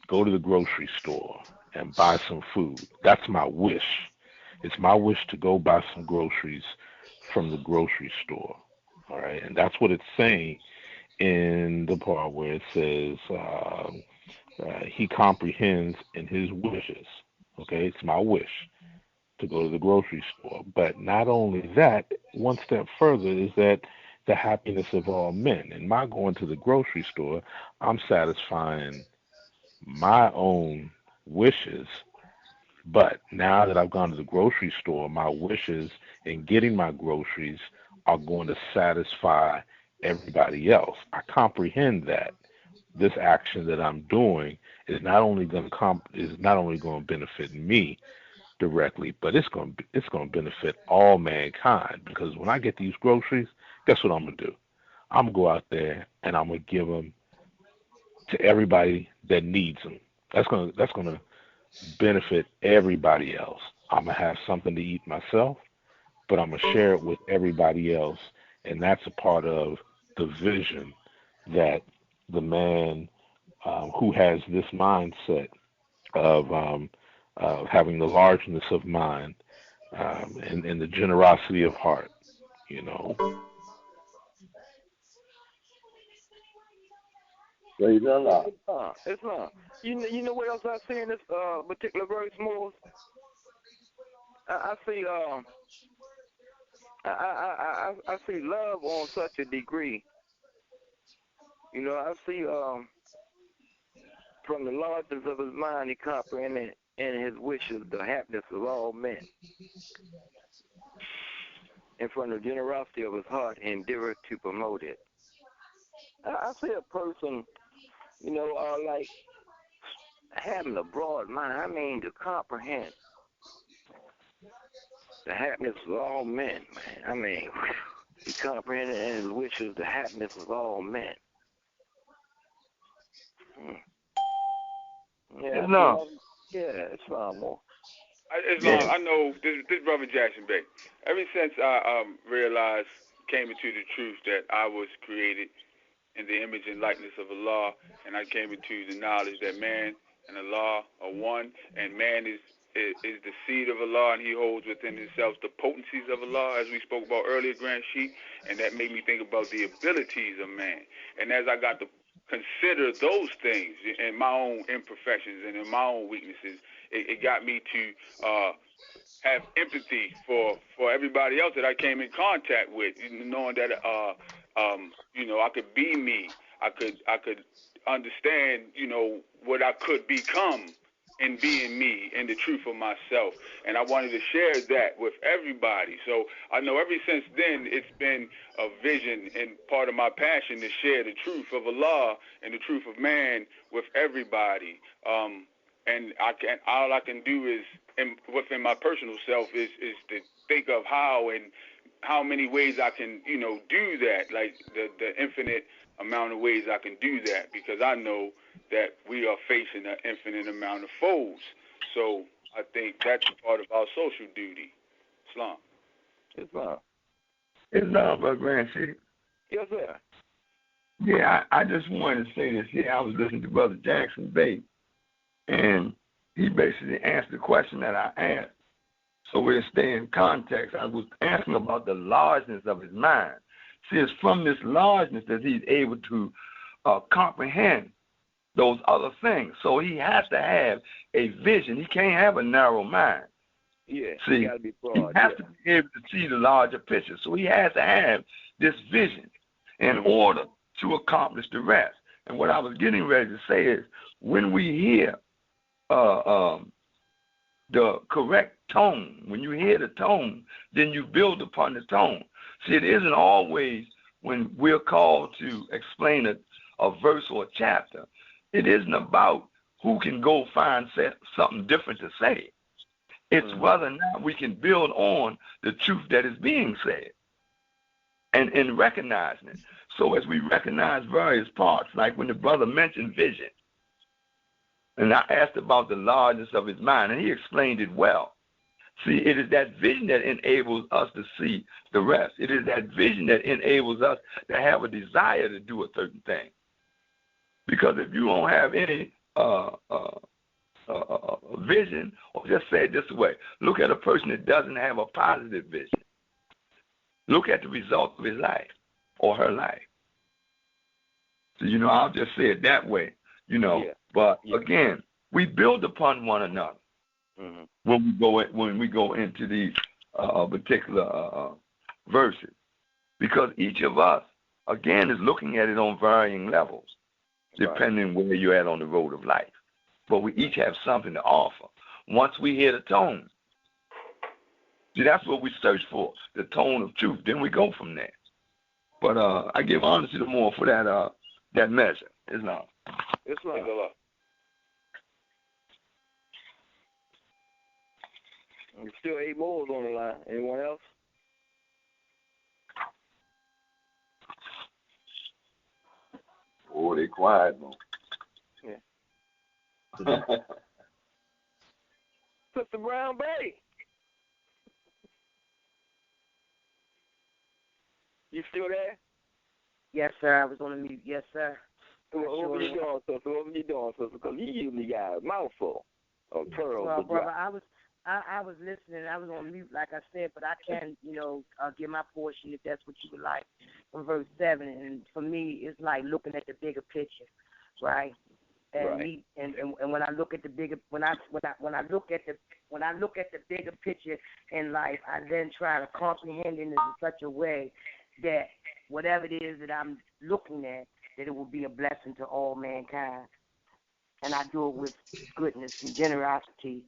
to the grocery store and buy some food. That's my wish. It's my wish to go buy some groceries from the grocery store. All right, and that's what it's saying in the part where it says he comprehends in his wishes. Okay, it's my wish to go to the grocery store. But not only that, one step further is that the happiness of all men. And my going to the grocery store, I'm satisfying my own wishes. But now that I've gone to the grocery store, my wishes in getting my groceries are going to satisfy everybody else. I comprehend that this action that I'm doing is not only going to benefit me directly, but it's going to benefit all mankind, because when I get these groceries, guess what I'm going to do? I'm going to go out there and I'm going to give them to everybody that needs them. That's going to benefit everybody else. I'm going to have something to eat myself, but I'm going to share it with everybody else. And that's a part of the vision that the man who has this mindset of having the largeness of mind and the generosity of heart, you know. Praise Allah. It's not. You know what else I see in this particular verse, Moses? I see I see love on such a degree. You know, I see from the largeness of his mind he comprehended in his wishes the happiness of all men. And from the generosity of his heart he endeavored to promote it. I see a person, you know, like having a broad mind. I mean, to comprehend the happiness of all men, man. I mean, he comprehended in his wishes the happiness of all men. Yeah, it's far more. Islam, I know this brother Jackson Bay. Ever since I realized, came into the truth that I was created in the image and likeness of Allah, and I came into the knowledge that man and Allah are one, and man is the seed of Allah, and he holds within himself the potencies of Allah, as we spoke about earlier, Grand Sheik, and that made me think about the abilities of man. And as I got to consider those things and my own imperfections and in my own weaknesses, it got me to have empathy for everybody else that I came in contact with, knowing that you know, I could be me. I could understand, you know, what I could become in being me and the truth of myself. And I wanted to share that with everybody. So I know ever since then it's been a vision and part of my passion to share the truth of Allah and the truth of man with everybody. And all I can do is, within my personal self, is to think of how and how many ways I can, you know, do that, like the infinite amount of ways I can do that, because I know that we are facing an infinite amount of foes. So I think that's part of our social duty. Islam. Islam, but Grand Sheik. Yes, sir. Yeah, I just wanted to say this here. I was listening to Brother Jackson Bay, and he basically answered the question that I asked. So we'll stay in context. I was asking about the largeness of his mind. See, it's from this largeness that he's able to comprehend those other things. So he has to have a vision. He can't have a narrow mind. Yeah, see, he got to be broad. He has to be able to see the larger picture. So he has to have this vision in order to accomplish the rest. And what I was getting ready to say is, when we hear the correct tone, when you hear the tone, then you build upon the tone. See, it isn't always when we're called to explain a verse or a chapter, it isn't about who can go find something different to say. It's whether or not we can build on the truth that is being said and recognizing it. So as we recognize various parts, like when the brother mentioned vision, and I asked about the largeness of his mind, and he explained it well. See, it is that vision that enables us to see the rest. It is that vision that enables us to have a desire to do a certain thing. Because if you don't have any vision, or just say it this way, look at a person that doesn't have a positive vision. Look at the results of his life or her life. So, you know, I'll just say it that way, you know. Yeah. But again, we build upon one another when we go into these particular verses, because each of us, again, is looking at it on varying levels, depending where you're at on the road of life. But we each have something to offer. Once we hear the tone, see, that's what we search for, the tone of truth. Then we go from there. But I give honor to the more for that measure. Islam. Islam. There's still 8 more on the line. Anyone else? Oh, they quiet, man. Yeah. Sister Brown Bay. You still there? Yes, sir. I was on the mute. Yes, sir. What were you doing, sister? Because you usually got a mouthful of pearls. Well, brother, I was listening. I was on mute, like I said, but I can, give my portion if that's what you would like from verse 7. And for me, it's like looking at the bigger picture, right? And and when I look at the bigger, when I look at the bigger picture in life, I then try to comprehend it in such a way that whatever it is that I'm looking at, that it will be a blessing to all mankind. And I do it with goodness and generosity.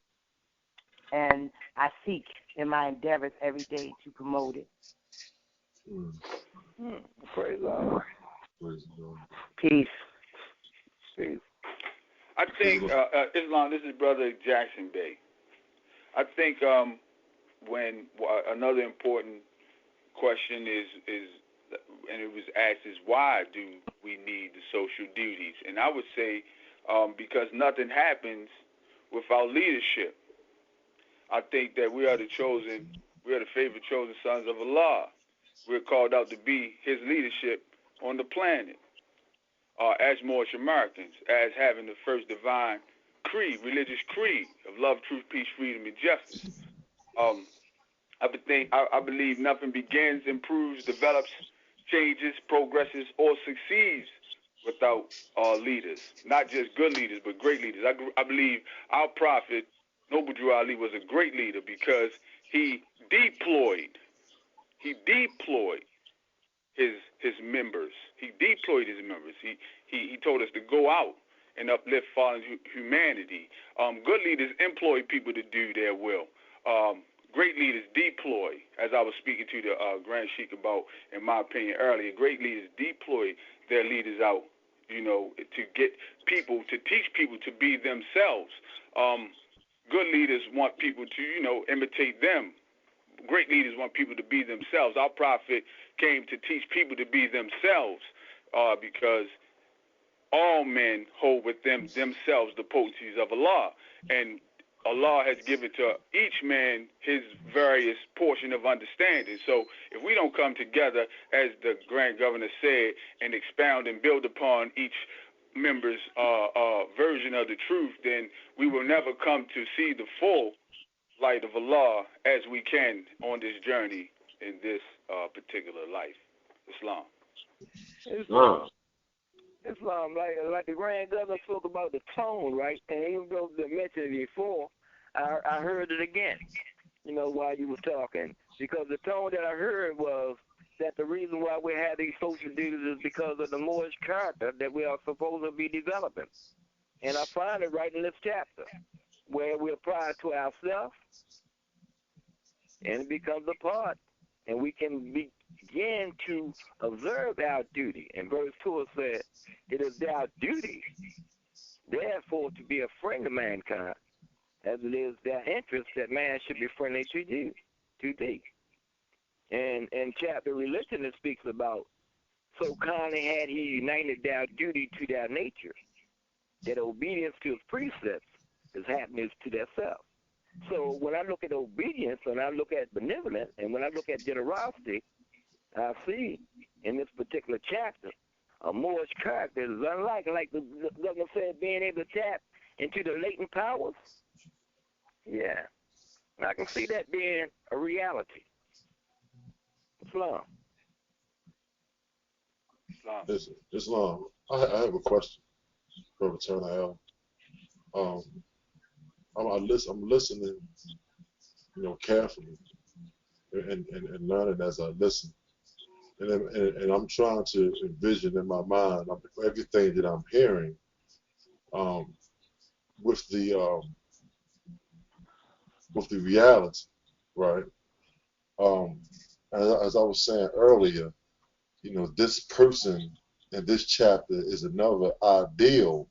And I seek in my endeavors every day to promote it. Praise God. Peace. I think, Islam, this is Brother Jackson Bay. I think when another important question is, and it was asked, is why do we need the social duties? And I would say because nothing happens without leadership. I think that we are the favorite chosen sons of Allah. We're called out to be His leadership on the planet. As Moorish Americans, as having the first divine creed, religious creed of love, truth, peace, freedom, and justice. I believe nothing begins, improves, develops, changes, progresses, or succeeds without leaders. Not just good leaders, but great leaders. I believe our prophet, Noble Drew Ali, was a great leader because he deployed his members. He deployed his members. He told us to go out and uplift fallen humanity. Good leaders employ people to do their will. Great leaders deploy, as I was speaking to the Grand Sheik about, in my opinion, earlier. Great leaders deploy their leaders out, to get people, to teach people to be themselves. Good leaders want people to, imitate them. Great leaders want people to be themselves. Our prophet came to teach people to be themselves because all men hold within themselves the potencies of Allah. And Allah has given to each man his various portion of understanding. So if we don't come together, as the Grand Governor said, and expound and build upon each member's version of the truth, then we will never come to see the full light of Allah as we can on this journey in this particular life. Islam, like the Grand Governor spoke about the tone, right? And even though they mentioned it before, I heard it again, while you were talking. Because the tone that I heard was that the reason why we have these social duties is because of the Moorish character that we are supposed to be developing. And I find it right in this chapter, where we apply it to ourselves, and it becomes a part, and we can begin to observe our duty. And verse 2 said, it is our duty, therefore, to be a friend of mankind, as it is their interest that man should be friendly to thee. And in chapter religion, it speaks about, so kindly had he united their duty to their nature, that obedience to his precepts is happiness to their self. So when I look at obedience, and I look at benevolence, and when I look at generosity, I see in this particular chapter a Moorish character is unlike, like the governor said, being able to tap into the latent powers. Yeah, I can see that being a reality. Islam. I have a question, Brother Turner. I'm listening, carefully, and learning as I listen, and I'm trying to envision in my mind everything that I'm hearing, with the reality, right? As I was saying earlier, this person in this chapter is another ideal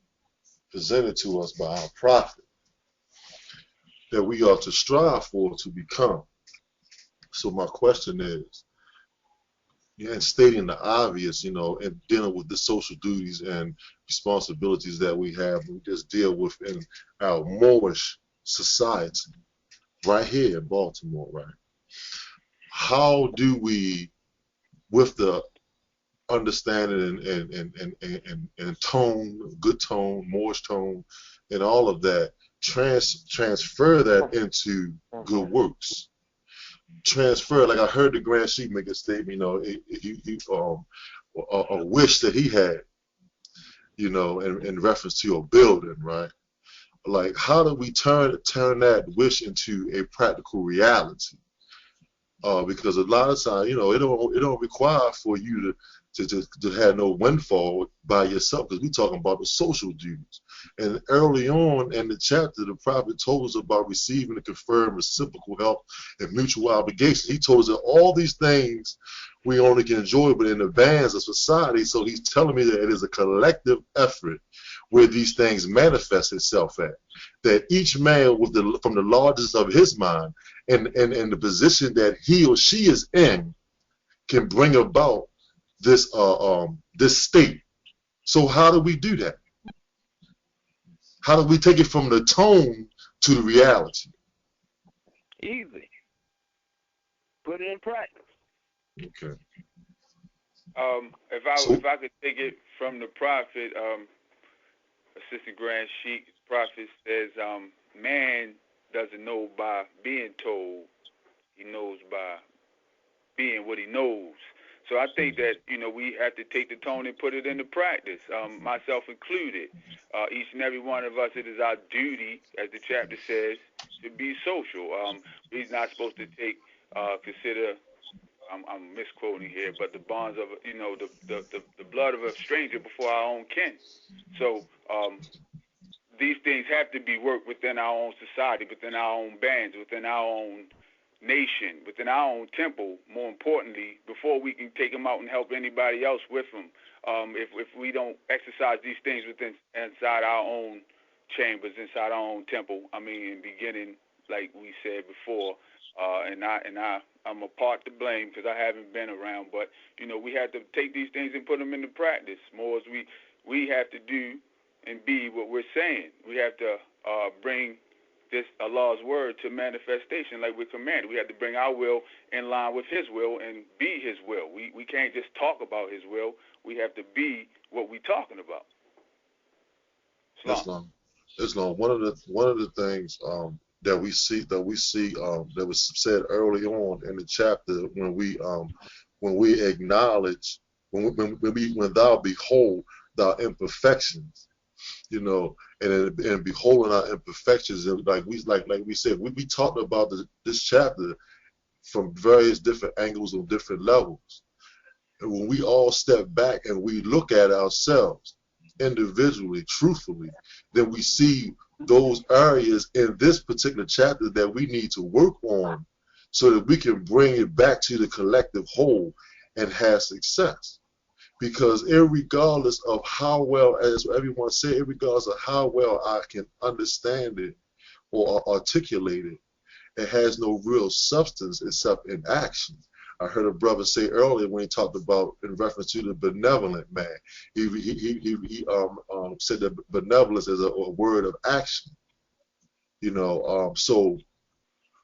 presented to us by our prophet that we are to strive for to become. So my question is, and stating the obvious, and dealing with the social duties and responsibilities that we have, we just deal with in our Moorish society, right here in Baltimore, right? How do we, with the understanding and tone, good tone, Morse tone, and all of that, transfer that into good works. Transfer, like I heard the Grand Sheik make a statement, a wish that he had, in reference to a building, right? Like, how do we turn that wish into a practical reality? Because a lot of times, it don't require for you to have no windfall by yourself, because we're talking about the social duties. And early on in the chapter, the prophet told us about receiving and confirm reciprocal help and mutual obligation. He told us that all these things we only can enjoy, but in the bands of society. So he's telling me that it is a collective effort where these things manifest itself at. That each man, from the largest of his mind and the position that he or she is in, can bring about this state. So how do we do that? How do we take it from the tone to the reality? Easy. Put it in practice. Okay. If I could take it from the prophet, Assistant Grand Sheik, prophet says, man doesn't know by being told, he knows by being what he knows. So I think that, we have to take the tone and put it into practice, myself included. Each and every one of us, it is our duty, as the chapter says, to be social. We're not supposed to consider, I'm misquoting here, but the bonds of, the blood of a stranger before our own kin. So these things have to be worked within our own society, within our own bands, within our own nation, within our own temple, more importantly, before we can take them out and help anybody else with them. If we don't exercise these things inside our own chambers, inside our own temple, in beginning, like we said before, I'm a part to blame because I haven't been around, but, we have to take these things and put them into practice more as we have to do and be what we're saying. We have to bring this Allah's word to manifestation like we're commanded. We have to bring our will in line with his will and be his will. We can't just talk about his will. We have to be what we're talking about. Islam. One of the things that we see that was said early on in the chapter, when we acknowledge, when thou behold thy imperfections, and beholding our imperfections, and like we said, we talked about this chapter from various different angles and different levels. And when we all step back and we look at ourselves individually, truthfully, then we see those areas in this particular chapter that we need to work on so that we can bring it back to the collective whole and have success. Because irregardless of how well, as everyone said, irregardless of how well I can understand it or articulate it, it has no real substance except in action. I heard a brother say earlier when he talked about, in reference to the benevolent man, he said that benevolence is a word of action. So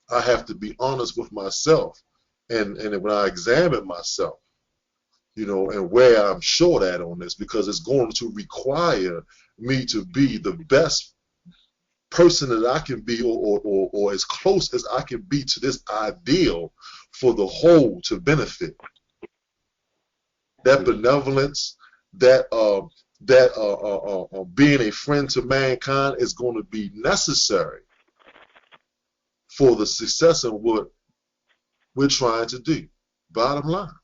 I have to be honest with myself, and when I examine myself, and where I'm short at on this, because it's going to require me to be the best person that I can be, or as close as I can be to this ideal for the whole to benefit. That benevolence, that being a friend to mankind is going to be necessary for the success of what we're trying to do. Bottom line.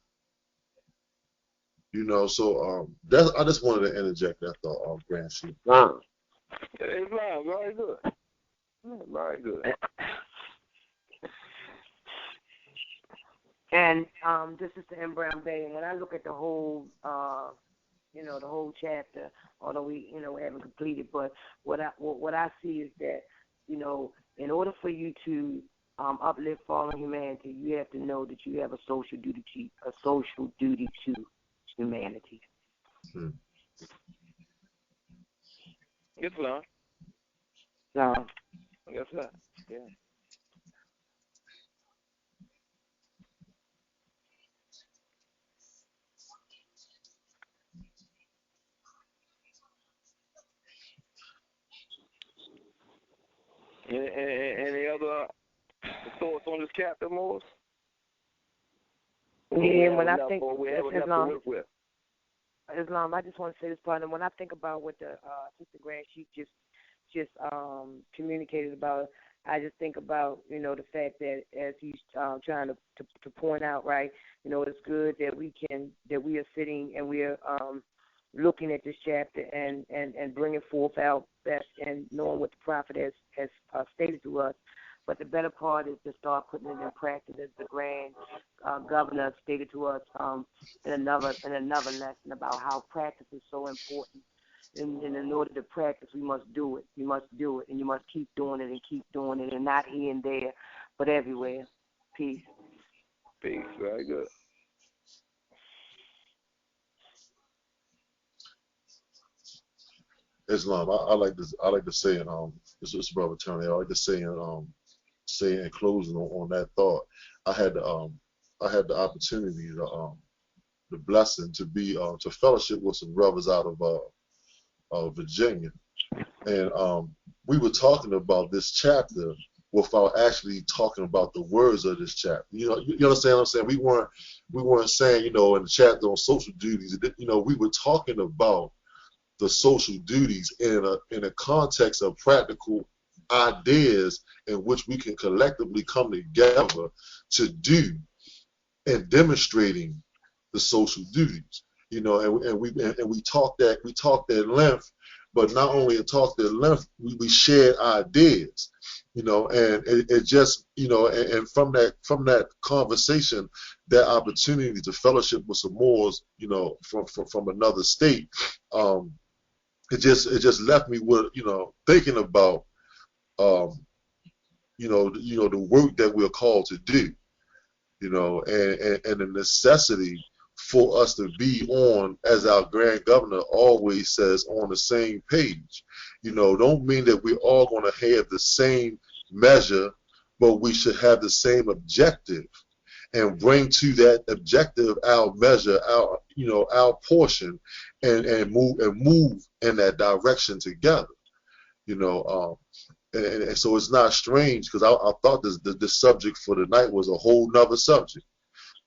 So I just wanted to interject that thought, Grand Sheik. Wow. It's very good. Very good. And this is the M. Brown Bay. And when I look at the whole, the whole chapter, although we haven't completed, but what I see is that, in order for you to uplift fallen humanity, you have to know that you have a social duty to humanity. Yes, sir. So, Yes, sir. Yeah. The thoughts on this chapter, Morris? Yeah, when I think Islam, I just want to say this part. And when I think about what the Sister Grant she just communicated about, I just think about the fact that as he's trying to point out, right, it's good that we are sitting and we are looking at this chapter and bringing forth our best and knowing what the prophet has stated to us. But the better part is to start putting it in practice, as the Grand Governor stated to us in another lesson about how practice is so important. And in order to practice, we must do it. You must do it, and you must keep doing it, and not here and there, but everywhere. Peace. Peace. Very good. Islam. I like to say, this is Brother Tony. I like to say in closing on that thought. I had the opportunity the blessing to be to fellowship with some brothers out of Virginia, and we were talking about this chapter without actually talking about the words of this chapter. You understand what I'm saying? We weren't saying in the chapter on social duties. We were talking about the social duties in a context of practical ideas in which we can collectively come together to do and demonstrating the social duties. And we talked at length, but not only talked at length, we shared ideas. And it just and from that conversation, that opportunity to fellowship with some Moors, from another state, it just left me with thinking about the work that we're called to do, and the necessity for us to be on, as our Grand Governor always says, on the same page. Don't mean that we're all going to have the same measure, but we should have the same objective and bring to that objective our measure, our portion, and move in that direction together. And so it's not strange, because I thought the subject for tonight was a whole nother subject.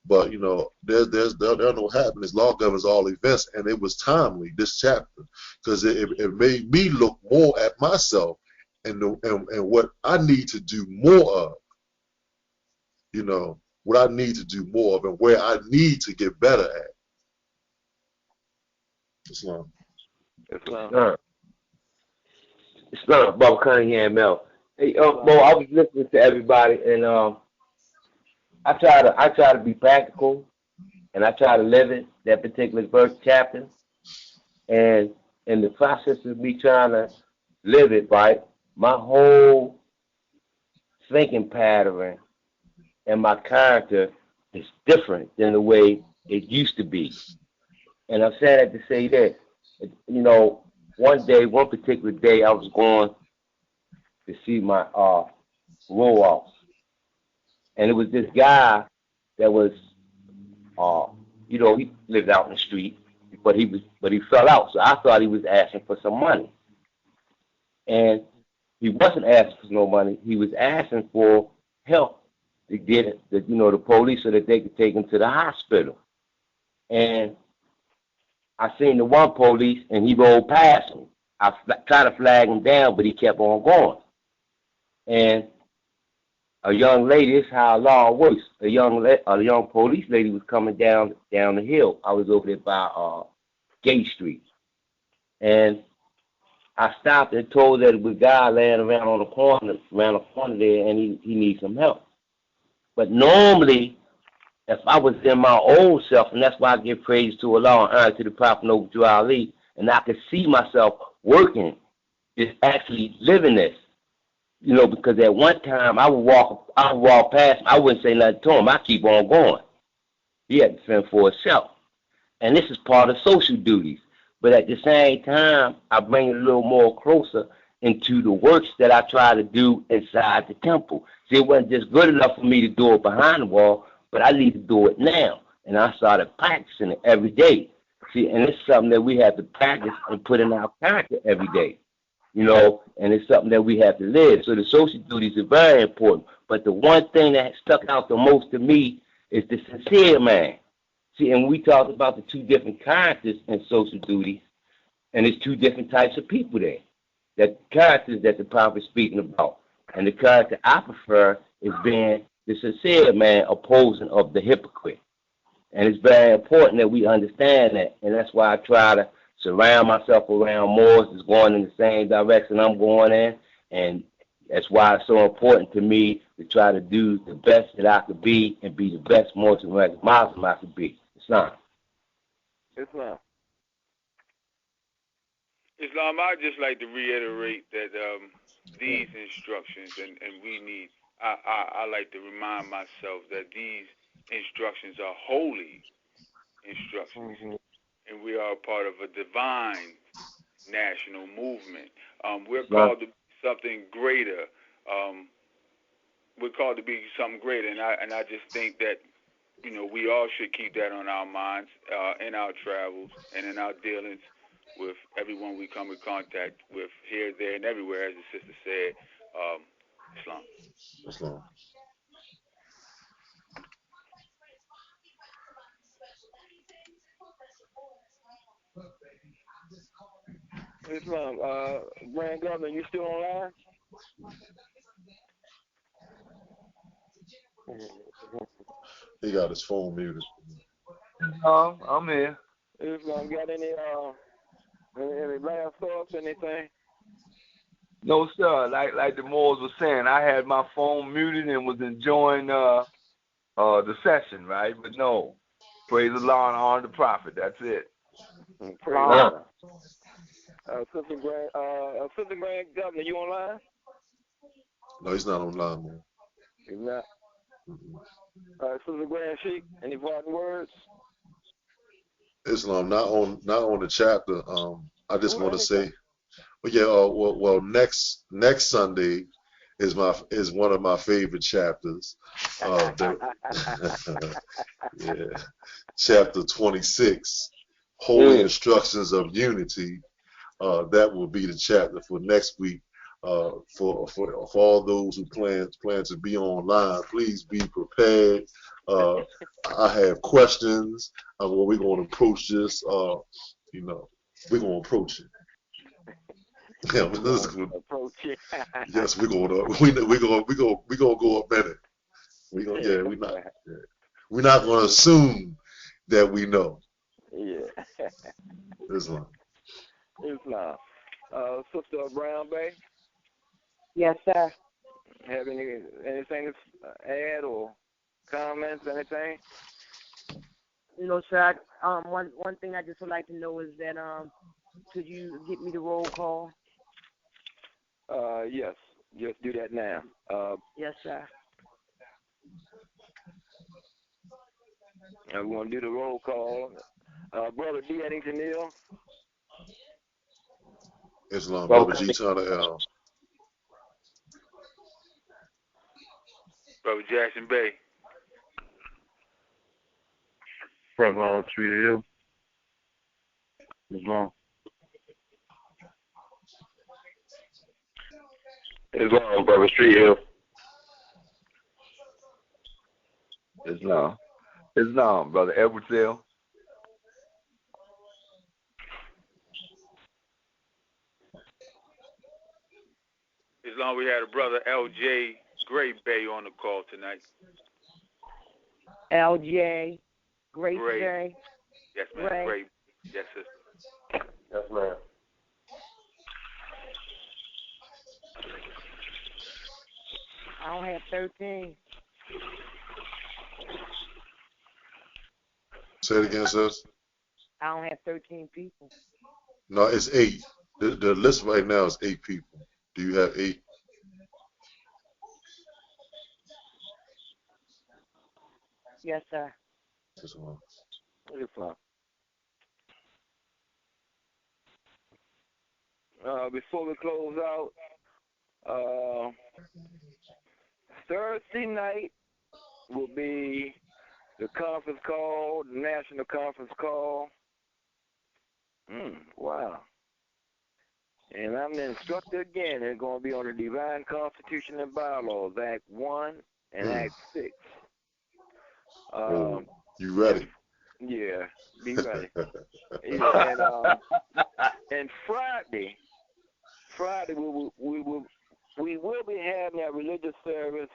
But there are no happenings. Law governs all events, and it was timely, this chapter, because it made me look more at myself and what I need to do more of. What I need to do more of, and where I need to get better at. Islam. It's not Bob Cunningham, Mel. Hey, Bo, I was listening to everybody, and I try to be practical, and I try to live it, that particular verse chapter. And in the process of me trying to live it, right, my whole thinking pattern and my character is different than the way it used to be. And I'm saying that to say this. One particular day, I was going to see my roll-offs. And it was this guy that was, he lived out in the street, but he fell out. So I thought he was asking for some money. And he wasn't asking for no money. He was asking for help to get the police so that they could take him to the hospital. And I seen the one police, and he rolled past me. I tried to flag him down, but he kept on going. And a young lady, this is how law works. A young police lady was coming down the hill. I was over there by Gt13. And I stopped and told that there was a guy laying around the corner there, and he needs some help. But normally, if I was in my own self, and that's why I give praise to Allah and honor to the Prophet Gt13, and I could see myself working, is actually living this. Because at one time I would walk past him, I wouldn't say nothing to him. I keep on going. He had to fend for himself. And this is part of social duties. But at the same time, I bring it a little more closer into the works that I try to do inside the temple. See, it wasn't just good enough for me to do it behind the wall, but I need to do it now. And I started practicing it every day. See, and it's something that we have to practice and put in our character every day. And it's something that we have to live. So the social duties are very important. But the one thing that stuck out the most to me is the sincere man. See, and we talked about the two different characters in social duties, and there's two different types of people there. The characters that the prophet's speaking about. And the character I prefer is being the sincere man opposing of the hypocrite. And it's very important that we understand that. And that's why I try to surround myself around Moors that's going in the same direction I'm going in. And that's why it's so important to me to try to do the best that I could be and be the best Muslim I could be. Islam. Islam. Islam, I'd just like to reiterate that these instructions, and we need, I like to remind myself that these instructions are holy instructions, and we are part of a divine national movement. We're called to be something greater. We're called to be something greater, and I just think that, you know, we all should keep that on our minds in our travels and in our dealings with everyone we come in contact with here, there, and everywhere, as the sister said. Islam. Islam. Islam. Grand Governor, you still online? He got his phone muted. No, I'm here. Islam, got any last thoughts, anything? No, sir. Like the Moors was saying, I had my phone muted and was enjoying the session, right? But no, praise Allah and honor the Prophet. That's it. Praise Allah. Sister Grand Governor, you online? No, he's not online, man. He's not. Sister Grand Sheik, any parting words? Islam, not on the chapter. I just want to say, well, next Sunday is one of my favorite chapters. Yeah, chapter 26, Holy Instructions of Unity. That will be the chapter for next week. For all those who plan to be online, please be prepared. I have questions. We're going to approach this. We're going to approach it. Yeah, approach it. Yes, we're going to go a minute. We're not going to assume that we know. Yeah. Islam. Sister Brown Bay. Yes, sir. Have anything to add or comments, anything? No, sir. One thing I just would like to know is that could you get me the roll call? Yes. Just do that now. Yes, sir. I'm going to do the roll call. Brother D. Eddington Neal. Islam. Brother Gt13. Brother Jackson Bay. Brother Tree Hill. Islam. Islam, Brother Street Hill. Islam, Brother Edward Hill. Islam, we had a brother L.J. Gray Bay on the call tonight. LJ, Grace Gray. J. Yes, ma'am. Gray. Yes, sister. Yes, ma'am. I don't have 13. Say it again, sis. I don't have 13 people. No, it's 8. The list right now is 8 people. Do you have 8? Yes, sir. Islam. Before we close out, Thursday night will be the conference call, the national conference call. Wow. And I'm the instructor again. It's going to be on the Divine Constitution and Bylaws, Act 1 and Act 6. You ready? Yeah, be ready. Yeah, and Friday we will be having a religious service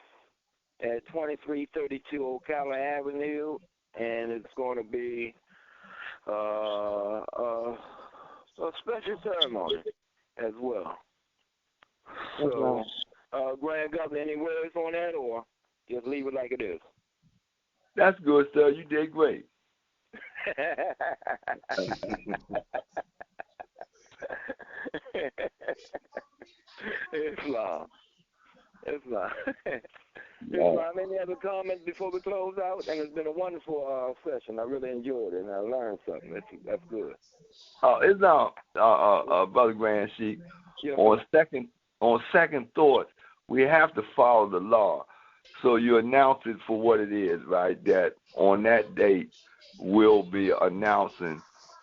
at 2332 Ocala Avenue, and it's going to be a special ceremony as well. So, Grand Governor, any words on that, or just leave it like it is? That's good, sir. You did great. Islam. Islam, any other comments before we close out? I think it's been a wonderful session. I really enjoyed it, and I learned something. That's good. Islam, Brother Grand Sheik, Yes, on second thoughts, we have to follow the law. So you announce it for what it is, right? That on that date, we'll be announcing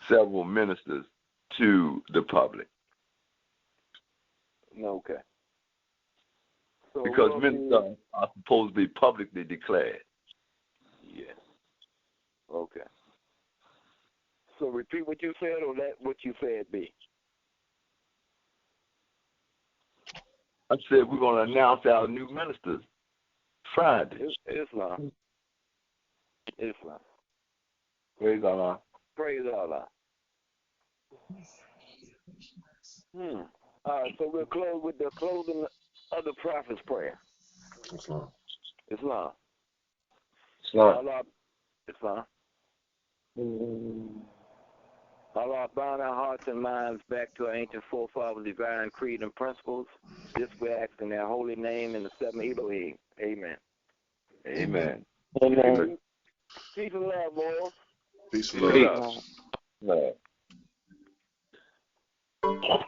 several ministers to the public. Okay. So because ministers are supposed to be publicly declared. Yes. Okay. So repeat what you said, or let what you said be. I said we're going to announce our new ministers Friday. Islam. Praise Allah. Praise Allah. All right, so we'll close with the closing of the prophet's prayer. Islam. Allah, bound our hearts and minds back to our ancient forefathers' divine creed and principles. This we ask in their holy name in the seven Elohim. Amen. Amen. Peace and love, boys. Peace and love. Love.